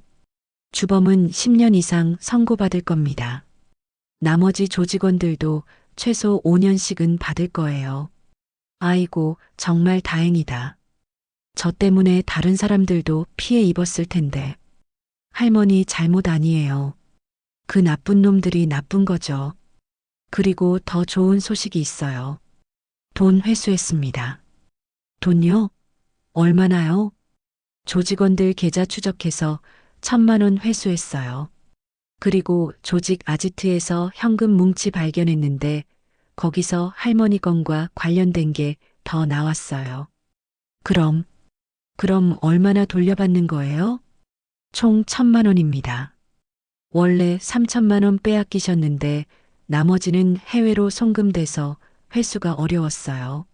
주범은 10년 이상 선고받을 겁니다. 나머지 조직원들도 최소 5년씩은 받을 거예요. 아이고, 정말 다행이다. 저 때문에 다른 사람들도 피해 입었을 텐데. 할머니 잘못 아니에요. 그 나쁜 놈들이 나쁜 거죠. 그리고 더 좋은 소식이 있어요. 돈 회수했습니다. 돈요? 얼마나요? 조직원들 계좌 추적해서 1,000만 원 회수했어요. 그리고 조직 아지트에서 현금 뭉치 발견했는데 거기서 할머니 건과 관련된 게 더 나왔어요. 그럼 얼마나 돌려받는 거예요? 총 1,000만 원입니다. 원래 3,000만 원 빼앗기셨는데 나머지는 해외로 송금돼서 회수가 어려웠어요.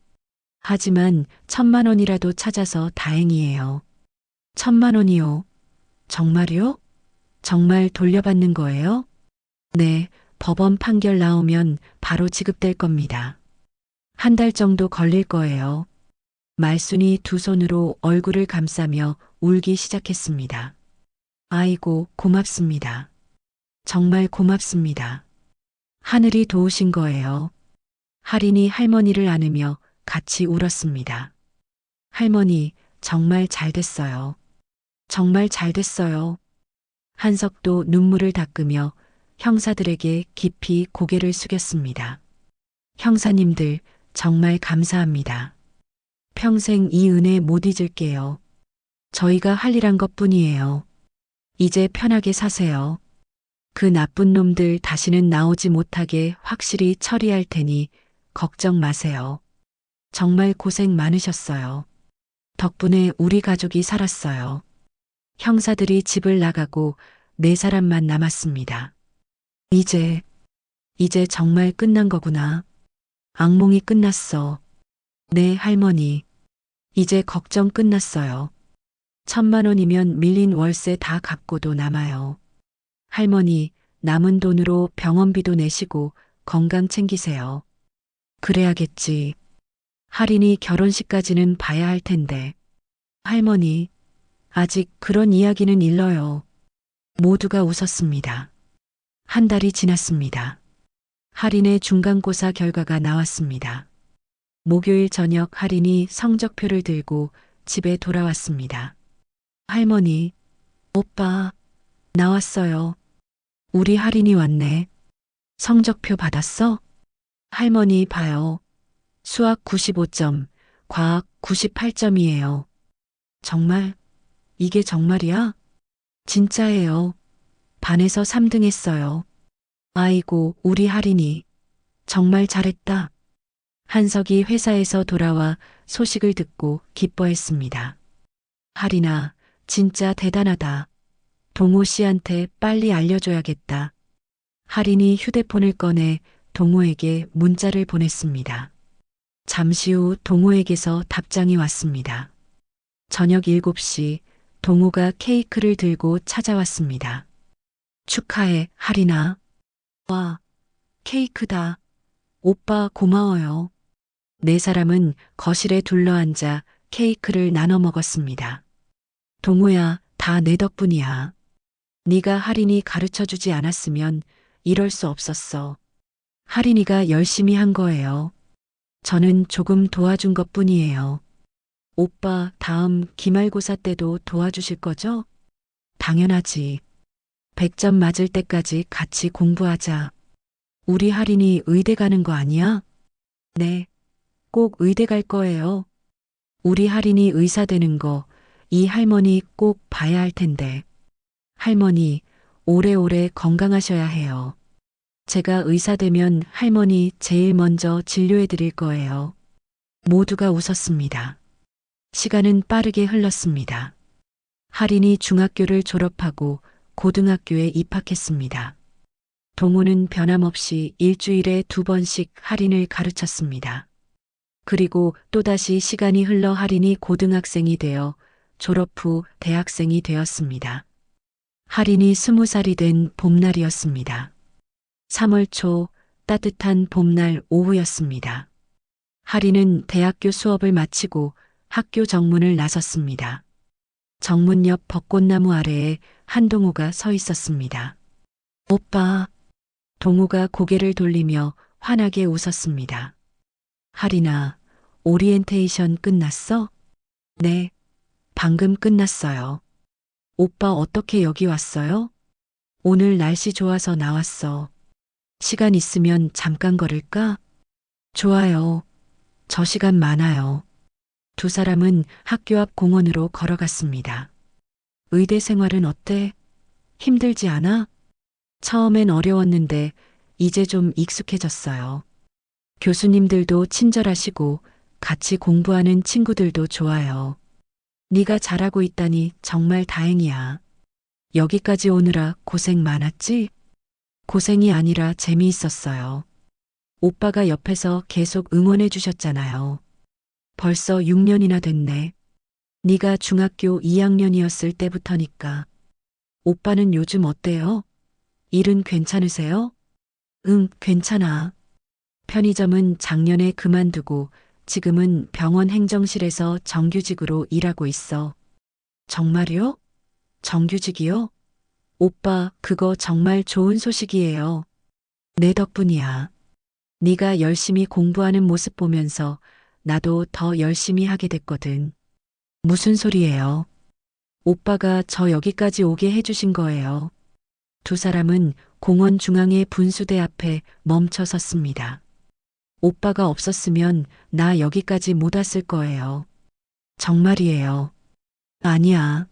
하지만 1,000만 원이라도 찾아서 다행이에요. 1,000만 원이요? 정말요? 정말 돌려받는 거예요? 네, 법원 판결 나오면 바로 지급될 겁니다. 한 달 정도 걸릴 거예요. 말순이 두 손으로 얼굴을 감싸며 울기 시작했습니다. 아이고, 고맙습니다. 정말 고맙습니다. 하늘이 도우신 거예요. 할인이 할머니를 안으며 같이 울었습니다. 할머니, 정말 잘 됐어요. 정말 잘 됐어요. 한석도 눈물을 닦으며 형사들에게 깊이 고개를 숙였습니다. 형사님들, 정말 감사합니다. 평생 이 은혜 못 잊을게요. 저희가 할 일 한 것뿐이에요. 이제 편하게 사세요. 그 나쁜 놈들 다시는 나오지 못하게 확실히 처리할 테니 걱정 마세요. 정말 고생 많으셨어요. 덕분에 우리 가족이 살았어요. 형사들이 집을 나가고 네 사람만 남았습니다. 이제 정말 끝난 거구나. 악몽이 끝났어. 네, 할머니. 이제 걱정 끝났어요. 1,000만 원이면 밀린 월세 다 갚고도 남아요. 할머니, 남은 돈으로 병원비도 내시고 건강 챙기세요. 그래야겠지. 할인이 결혼식까지는 봐야 할 텐데. 할머니, 아직 그런 이야기는 일러요. 모두가 웃었습니다. 한 달이 지났습니다. 할인의 중간고사 결과가 나왔습니다. 목요일 저녁 할인이 성적표를 들고 집에 돌아왔습니다. 할머니, 오빠, 나왔어요. 우리 할인이 왔네. 성적표 받았어? 할머니 봐요. 수학 95점, 과학 98점이에요. 정말? 이게 정말이야? 진짜예요. 반에서 3등 했어요. 아이고, 우리 할인이. 정말 잘했다. 한석이 회사에서 돌아와 소식을 듣고 기뻐했습니다. 할인아, 진짜 대단하다. 동호 씨한테 빨리 알려줘야겠다. 할인이 휴대폰을 꺼내 동호에게 문자를 보냈습니다. 잠시 후 동호에게서 답장이 왔습니다. 저녁 7시 동호가 케이크를 들고 찾아왔습니다. 축하해, 할인아. 와, 케이크다. 오빠 고마워요. 네 사람은 거실에 둘러앉아 케이크를 나눠 먹었습니다. 동호야, 다 내 덕분이야. 네가 할인이 가르쳐주지 않았으면 이럴 수 없었어. 할인이가 열심히 한 거예요. 저는 조금 도와준 것뿐이에요. 오빠 다음 기말고사 때도 도와주실 거죠? 당연하지. 100점 맞을 때까지 같이 공부하자. 우리 할인이 의대 가는 거 아니야? 네, 꼭 의대 갈 거예요. 우리 할인이 의사 되는 거 이 할머니 꼭 봐야 할 텐데. 할머니, 오래오래 건강하셔야 해요. 제가 의사 되면 할머니 제일 먼저 진료해 드릴 거예요. 모두가 웃었습니다. 시간은 빠르게 흘렀습니다. 할인이 중학교를 졸업하고 고등학교에 입학했습니다. 동호는 변함없이 일주일에 2번씩 할인을 가르쳤습니다. 그리고 또다시 시간이 흘러 할인이 고등학생이 되어 졸업 후 대학생이 되었습니다. 할인이 20살이 된 봄날이었습니다. 3월 초 따뜻한 봄날 오후였습니다. 할인은 대학교 수업을 마치고 학교 정문을 나섰습니다. 정문 옆 벚꽃나무 아래에 한동호가 서 있었습니다. 오빠. 동호가 고개를 돌리며 환하게 웃었습니다. 할인아, 오리엔테이션 끝났어? 네, 방금 끝났어요. 오빠 어떻게 여기 왔어요? 오늘 날씨 좋아서 나왔어. 시간 있으면 잠깐 걸을까? 좋아요. 저 시간 많아요. 두 사람은 학교 앞 공원으로 걸어갔습니다. 의대 생활은 어때? 힘들지 않아? 처음엔 어려웠는데 이제 좀 익숙해졌어요. 교수님들도 친절하시고 같이 공부하는 친구들도 좋아요. 네가 잘하고 있다니 정말 다행이야. 여기까지 오느라 고생 많았지? 고생이 아니라 재미있었어요. 오빠가 옆에서 계속 응원해 주셨잖아요. 벌써 6년이나 됐네. 네가 중학교 2학년이었을 때부터니까. 오빠는 요즘 어때요? 일은 괜찮으세요? 응, 괜찮아. 편의점은 작년에 그만두고 지금은 병원 행정실에서 정규직으로 일하고 있어. 정말요? 정규직이요? 오빠, 그거 정말 좋은 소식이에요. 내 덕분이야. 네가 열심히 공부하는 모습 보면서 나도 더 열심히 하게 됐거든. 무슨 소리예요? 오빠가 저 여기까지 오게 해주신 거예요. 두 사람은 공원 중앙의 분수대 앞에 멈춰 섰습니다. 오빠가 없었으면 나 여기까지 못 왔을 거예요. 정말이에요. 아니야.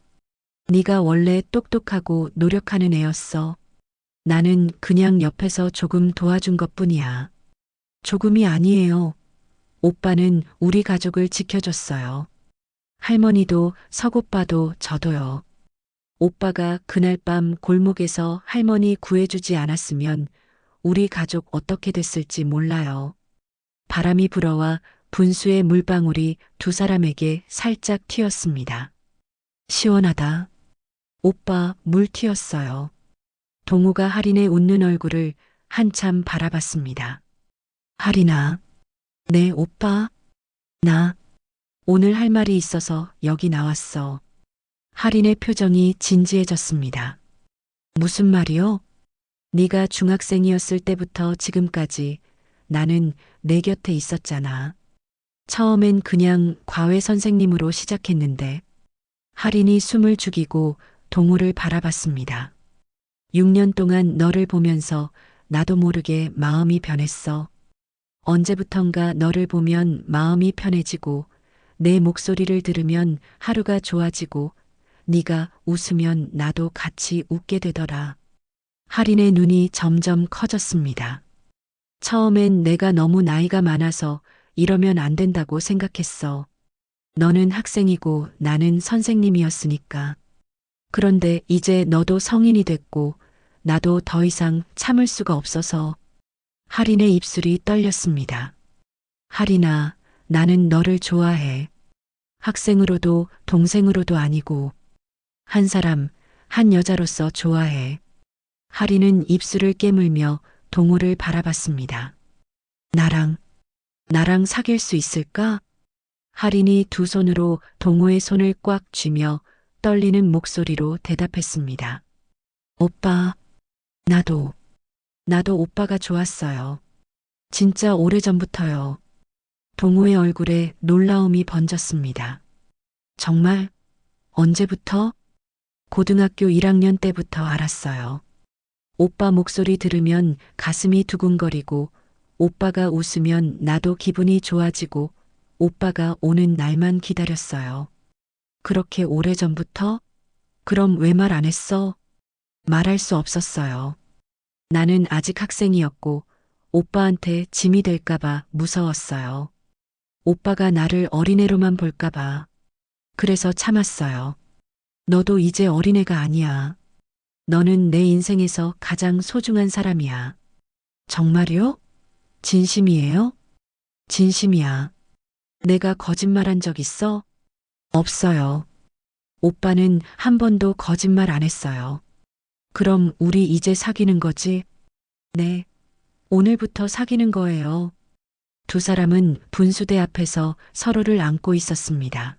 네가 원래 똑똑하고 노력하는 애였어. 나는 그냥 옆에서 조금 도와준 것뿐이야. 조금이 아니에요. 오빠는 우리 가족을 지켜줬어요. 할머니도 석오빠도 저도요. 오빠가 그날 밤 골목에서 할머니 구해주지 않았으면 우리 가족 어떻게 됐을지 몰라요. 바람이 불어와 분수의 물방울이 두 사람에게 살짝 튀었습니다. 시원하다. 오빠 물 튀었어요. 동우가 할인의 웃는 얼굴을 한참 바라봤습니다. 할인아. 네, 오빠. 나 오늘 할 말이 있어서 여기 나왔어. 할인의 표정이 진지해졌습니다. 무슨 말이요? 네가 중학생이었을 때부터 지금까지 나는 내 곁에 있었잖아. 처음엔 그냥 과외 선생님으로 시작했는데 할인이 숨을 죽이고 동우를 바라봤습니다. 6년 동안 너를 보면서 나도 모르게 마음이 변했어. 언제부턴가 너를 보면 마음이 편해지고 내 목소리를 들으면 하루가 좋아지고 네가 웃으면 나도 같이 웃게 되더라. 할인의 눈이 점점 커졌습니다. 처음엔 내가 너무 나이가 많아서 이러면 안 된다고 생각했어. 너는 학생이고 나는 선생님이었으니까. 그런데 이제 너도 성인이 됐고 나도 더 이상 참을 수가 없어서 할인의 입술이 떨렸습니다. 할인아, 나는 너를 좋아해. 학생으로도 동생으로도 아니고 한 사람, 한 여자로서 좋아해. 할인은 입술을 깨물며 동우를 바라봤습니다. 나랑 사귈 수 있을까? 할인이 두 손으로 동우의 손을 꽉 쥐며 떨리는 목소리로 대답했습니다. 오빠, 나도 오빠가 좋았어요. 진짜 오래전부터요. 동우의 얼굴에 놀라움이 번졌습니다. 정말? 언제부터? 고등학교 1학년 때부터 알았어요. 오빠 목소리 들으면 가슴이 두근거리고 오빠가 웃으면 나도 기분이 좋아지고 오빠가 오는 날만 기다렸어요. 그렇게 오래전부터? 그럼 왜 말 안 했어? 말할 수 없었어요. 나는 아직 학생이었고 오빠한테 짐이 될까봐 무서웠어요. 오빠가 나를 어린애로만 볼까봐. 그래서 참았어요. 너도 이제 어린애가 아니야. 너는 내 인생에서 가장 소중한 사람이야. 정말요? 진심이에요? 진심이야. 내가 거짓말한 적 있어? 없어요. 오빠는 한 번도 거짓말 안 했어요. 그럼 우리 이제 사귀는 거지? 네. 오늘부터 사귀는 거예요. 두 사람은 분수대 앞에서 서로를 안고 있었습니다.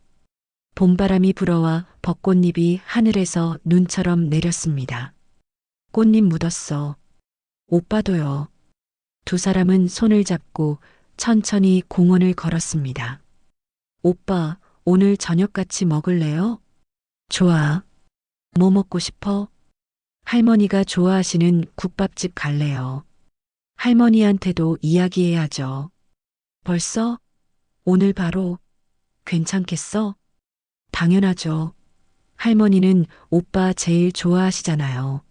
봄바람이 불어와 벚꽃잎이 하늘에서 눈처럼 내렸습니다. 꽃잎 묻었어. 오빠도요. 두 사람은 손을 잡고 천천히 공원을 걸었습니다. 오빠, 오늘 저녁 같이 먹을래요? 좋아. 뭐 먹고 싶어? 할머니가 좋아하시는 국밥집 갈래요. 할머니한테도 이야기해야죠. 벌써? 오늘 바로? 괜찮겠어? 당연하죠. 할머니는 오빠 제일 좋아하시잖아요.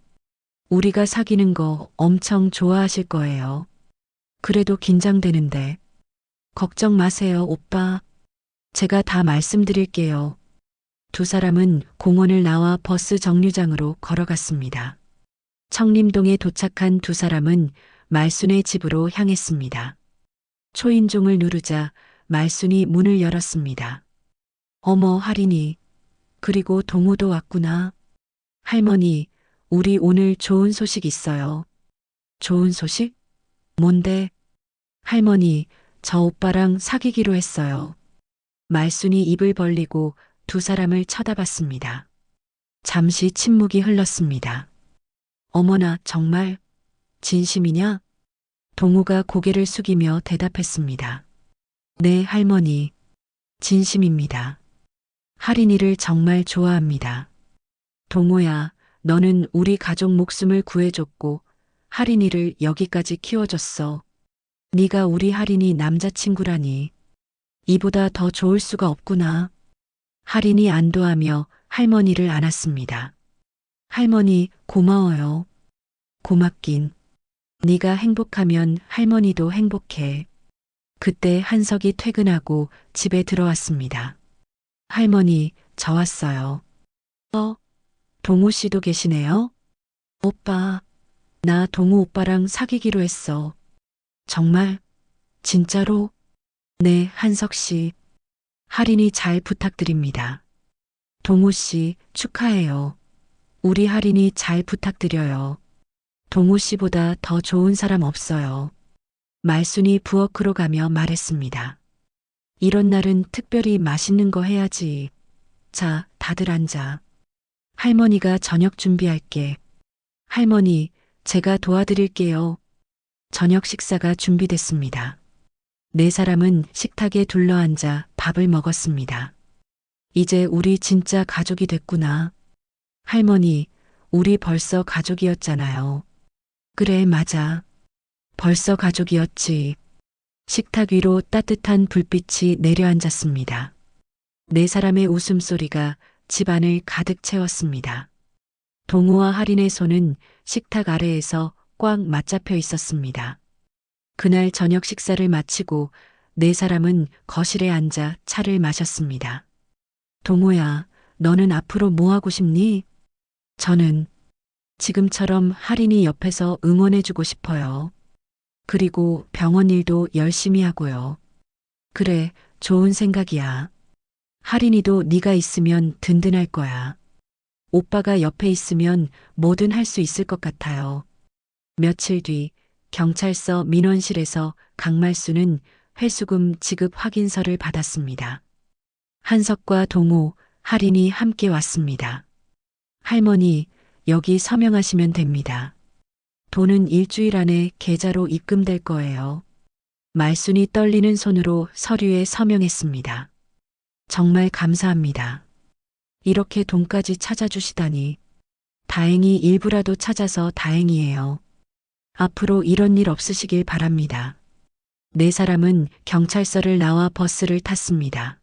우리가 사귀는 거 엄청 좋아하실 거예요. 그래도 긴장되는데. 걱정 마세요, 오빠. 제가 다 말씀드릴게요. 두 사람은 공원을 나와 버스 정류장으로 걸어갔습니다. 청림동에 도착한 두 사람은 말순의 집으로 향했습니다. 초인종을 누르자 말순이 문을 열었습니다. 어머, 할인이. 그리고 동우도 왔구나. 할머니, 우리 오늘 좋은 소식 있어요. 좋은 소식? 뭔데? 할머니, 저 오빠랑 사귀기로 했어요. 말순이 입을 벌리고 두 사람을 쳐다봤습니다. 잠시 침묵이 흘렀습니다. 어머나, 정말? 진심이냐? 동우가 고개를 숙이며 대답했습니다. 네, 할머니. 진심입니다. 할인이를 정말 좋아합니다. 동우야, 너는 우리 가족 목숨을 구해줬고 할인이를 여기까지 키워줬어. 네가 우리 할인이 남자친구라니. 이보다 더 좋을 수가 없구나. 할인이 안도하며 할머니를 안았습니다. 할머니, 고마워요. 고맙긴. 네가 행복하면 할머니도 행복해. 그때 한석이 퇴근하고 집에 들어왔습니다. 할머니, 저 왔어요. 동우 씨도 계시네요? 오빠, 나 동우 오빠랑 사귀기로 했어. 정말? 진짜로? 네, 한석 씨. 할인이 잘 부탁드립니다. 동우 씨, 축하해요. 우리 할인이 잘 부탁드려요. 동우 씨보다 더 좋은 사람 없어요. 말순이 부엌으로 가며 말했습니다. 이런 날은 특별히 맛있는 거 해야지. 자, 다들 앉아. 할머니가 저녁 준비할게. 할머니, 제가 도와드릴게요. 저녁 식사가 준비됐습니다. 네 사람은 식탁에 둘러앉아 밥을 먹었습니다. 이제 우리 진짜 가족이 됐구나. 할머니, 우리 벌써 가족이었잖아요. 그래, 맞아. 벌써 가족이었지. 식탁 위로 따뜻한 불빛이 내려앉았습니다. 네 사람의 웃음소리가 집안을 가득 채웠습니다. 동우와 할인의 손은 식탁 아래에서 꽉 맞잡혀 있었습니다. 그날 저녁 식사를 마치고 네 사람은 거실에 앉아 차를 마셨습니다. 동우야, 너는 앞으로 뭐 하고 싶니? 저는 지금처럼 할인이 옆에서 응원해주고 싶어요. 그리고 병원 일도 열심히 하고요. 그래, 좋은 생각이야. 할인이도 네가 있으면 든든할 거야. 오빠가 옆에 있으면 뭐든 할 수 있을 것 같아요. 며칠 뒤 경찰서 민원실에서 강말수는 회수금 지급 확인서를 받았습니다. 한석과 동우, 할인이 함께 왔습니다. 할머니, 여기 서명하시면 됩니다. 돈은 일주일 안에 계좌로 입금될 거예요. 말순이 떨리는 손으로 서류에 서명했습니다. 정말 감사합니다. 이렇게 돈까지 찾아주시다니. 다행히 일부라도 찾아서 다행이에요. 앞으로 이런 일 없으시길 바랍니다. 네 사람은 경찰서를 나와 버스를 탔습니다.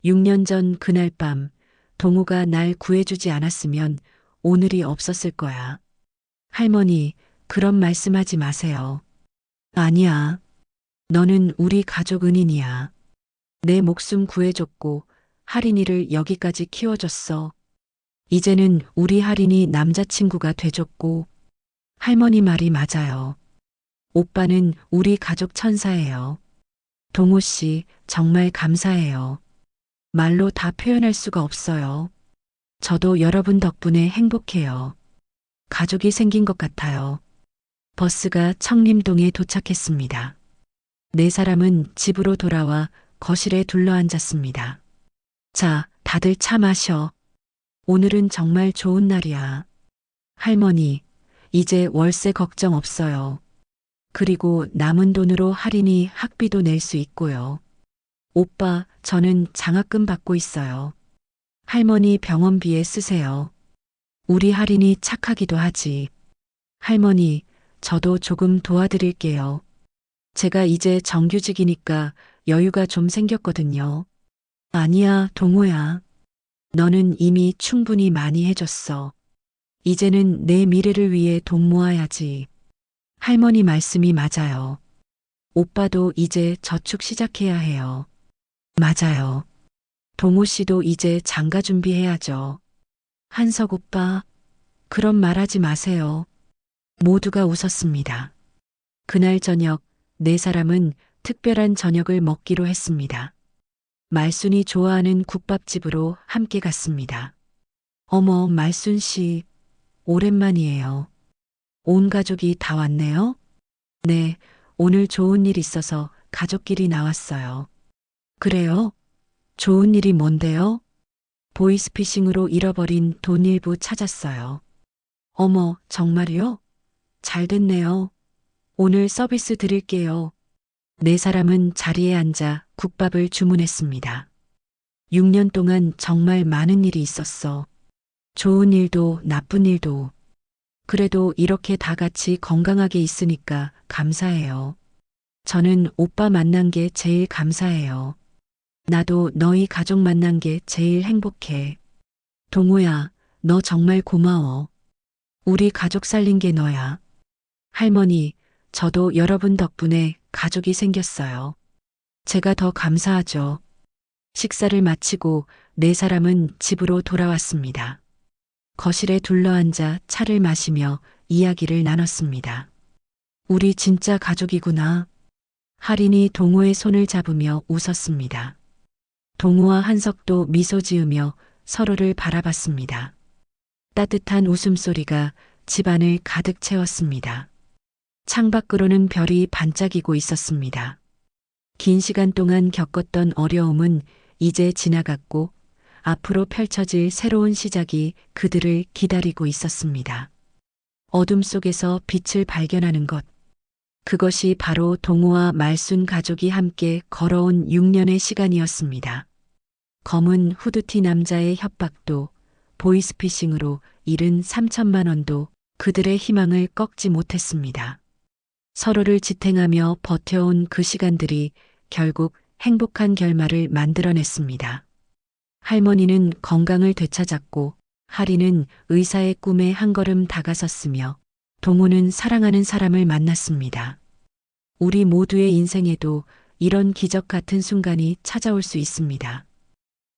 6년 전 그날 밤, 동우가 날 구해주지 않았으면 오늘이 없었을 거야. 할머니, 그런 말씀하지 마세요. 아니야. 너는 우리 가족 은인이야. 내 목숨 구해줬고 할인이를 여기까지 키워줬어. 이제는 우리 할인이 남자친구가 돼줬고 할머니 말이 맞아요. 오빠는 우리 가족 천사예요. 동우 씨, 정말 감사해요. 말로 다 표현할 수가 없어요. 저도 여러분 덕분에 행복해요. 가족이 생긴 것 같아요. 버스가 청림동에 도착했습니다. 네 사람은 집으로 돌아와 거실에 둘러앉았습니다. 자, 다들 차 마셔. 오늘은 정말 좋은 날이야. 할머니, 이제 월세 걱정 없어요. 그리고 남은 돈으로 할인이 학비도 낼 수 있고요. 오빠, 저는 장학금 받고 있어요. 할머니 병원비에 쓰세요. 우리 할인이 착하기도 하지. 할머니, 저도 조금 도와드릴게요. 제가 이제 정규직이니까 여유가 좀 생겼거든요. 아니야, 동호야. 너는 이미 충분히 많이 해줬어. 이제는 내 미래를 위해 돈 모아야지. 할머니 말씀이 맞아요. 오빠도 이제 저축 시작해야 해요. 맞아요. 동호 씨도 이제 장가 준비해야죠. 한석 오빠, 그런 말 하지 마세요. 모두가 웃었습니다. 그날 저녁, 네 사람은 특별한 저녁을 먹기로 했습니다. 말순이 좋아하는 국밥집으로 함께 갔습니다. 어머, 말순 씨, 오랜만이에요. 온 가족이 다 왔네요? 네, 오늘 좋은 일 있어서 가족끼리 나왔어요. 그래요? 좋은 일이 뭔데요? 보이스피싱으로 잃어버린 돈 일부 찾았어요. 어머, 정말요? 잘 됐네요. 오늘 서비스 드릴게요. 네 사람은 자리에 앉아 국밥을 주문했습니다. 6년 동안 정말 많은 일이 있었어. 좋은 일도 나쁜 일도. 그래도 이렇게 다 같이 건강하게 있으니까 감사해요. 저는 오빠 만난 게 제일 감사해요. 나도 너희 가족 만난 게 제일 행복해. 동호야, 너 정말 고마워. 우리 가족 살린 게 너야. 할머니, 저도 여러분 덕분에 가족이 생겼어요. 제가 더 감사하죠. 식사를 마치고 네 사람은 집으로 돌아왔습니다. 거실에 둘러앉아 차를 마시며 이야기를 나눴습니다. 우리 진짜 가족이구나. 할인이 동호의 손을 잡으며 웃었습니다. 동호와 한석도 미소 지으며 서로를 바라봤습니다. 따뜻한 웃음소리가 집안을 가득 채웠습니다. 창밖으로는 별이 반짝이고 있었습니다. 긴 시간 동안 겪었던 어려움은 이제 지나갔고 앞으로 펼쳐질 새로운 시작이 그들을 기다리고 있었습니다. 어둠 속에서 빛을 발견하는 것. 그것이 바로 동호와 말순 가족이 함께 걸어온 6년의 시간이었습니다. 검은 후드티 남자의 협박도, 보이스피싱으로 잃은 3천만 원도 그들의 희망을 꺾지 못했습니다. 서로를 지탱하며 버텨온 그 시간들이 결국 행복한 결말을 만들어냈습니다. 할머니는 건강을 되찾았고, 할인은 의사의 꿈에 한 걸음 다가섰으며, 동호는 사랑하는 사람을 만났습니다. 우리 모두의 인생에도 이런 기적 같은 순간이 찾아올 수 있습니다.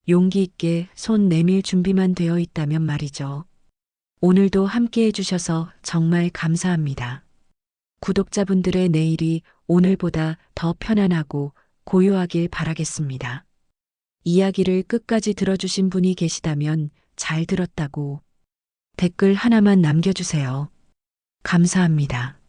용기 있게 손 내밀 준비만 되어 있다면 말이죠. 오늘도 함께 해주셔서 정말 감사합니다. 구독자분들의 내일이 오늘보다 더 편안하고 고요하길 바라겠습니다. 이야기를 끝까지 들어주신 분이 계시다면 잘 들었다고 댓글 하나만 남겨주세요. 감사합니다.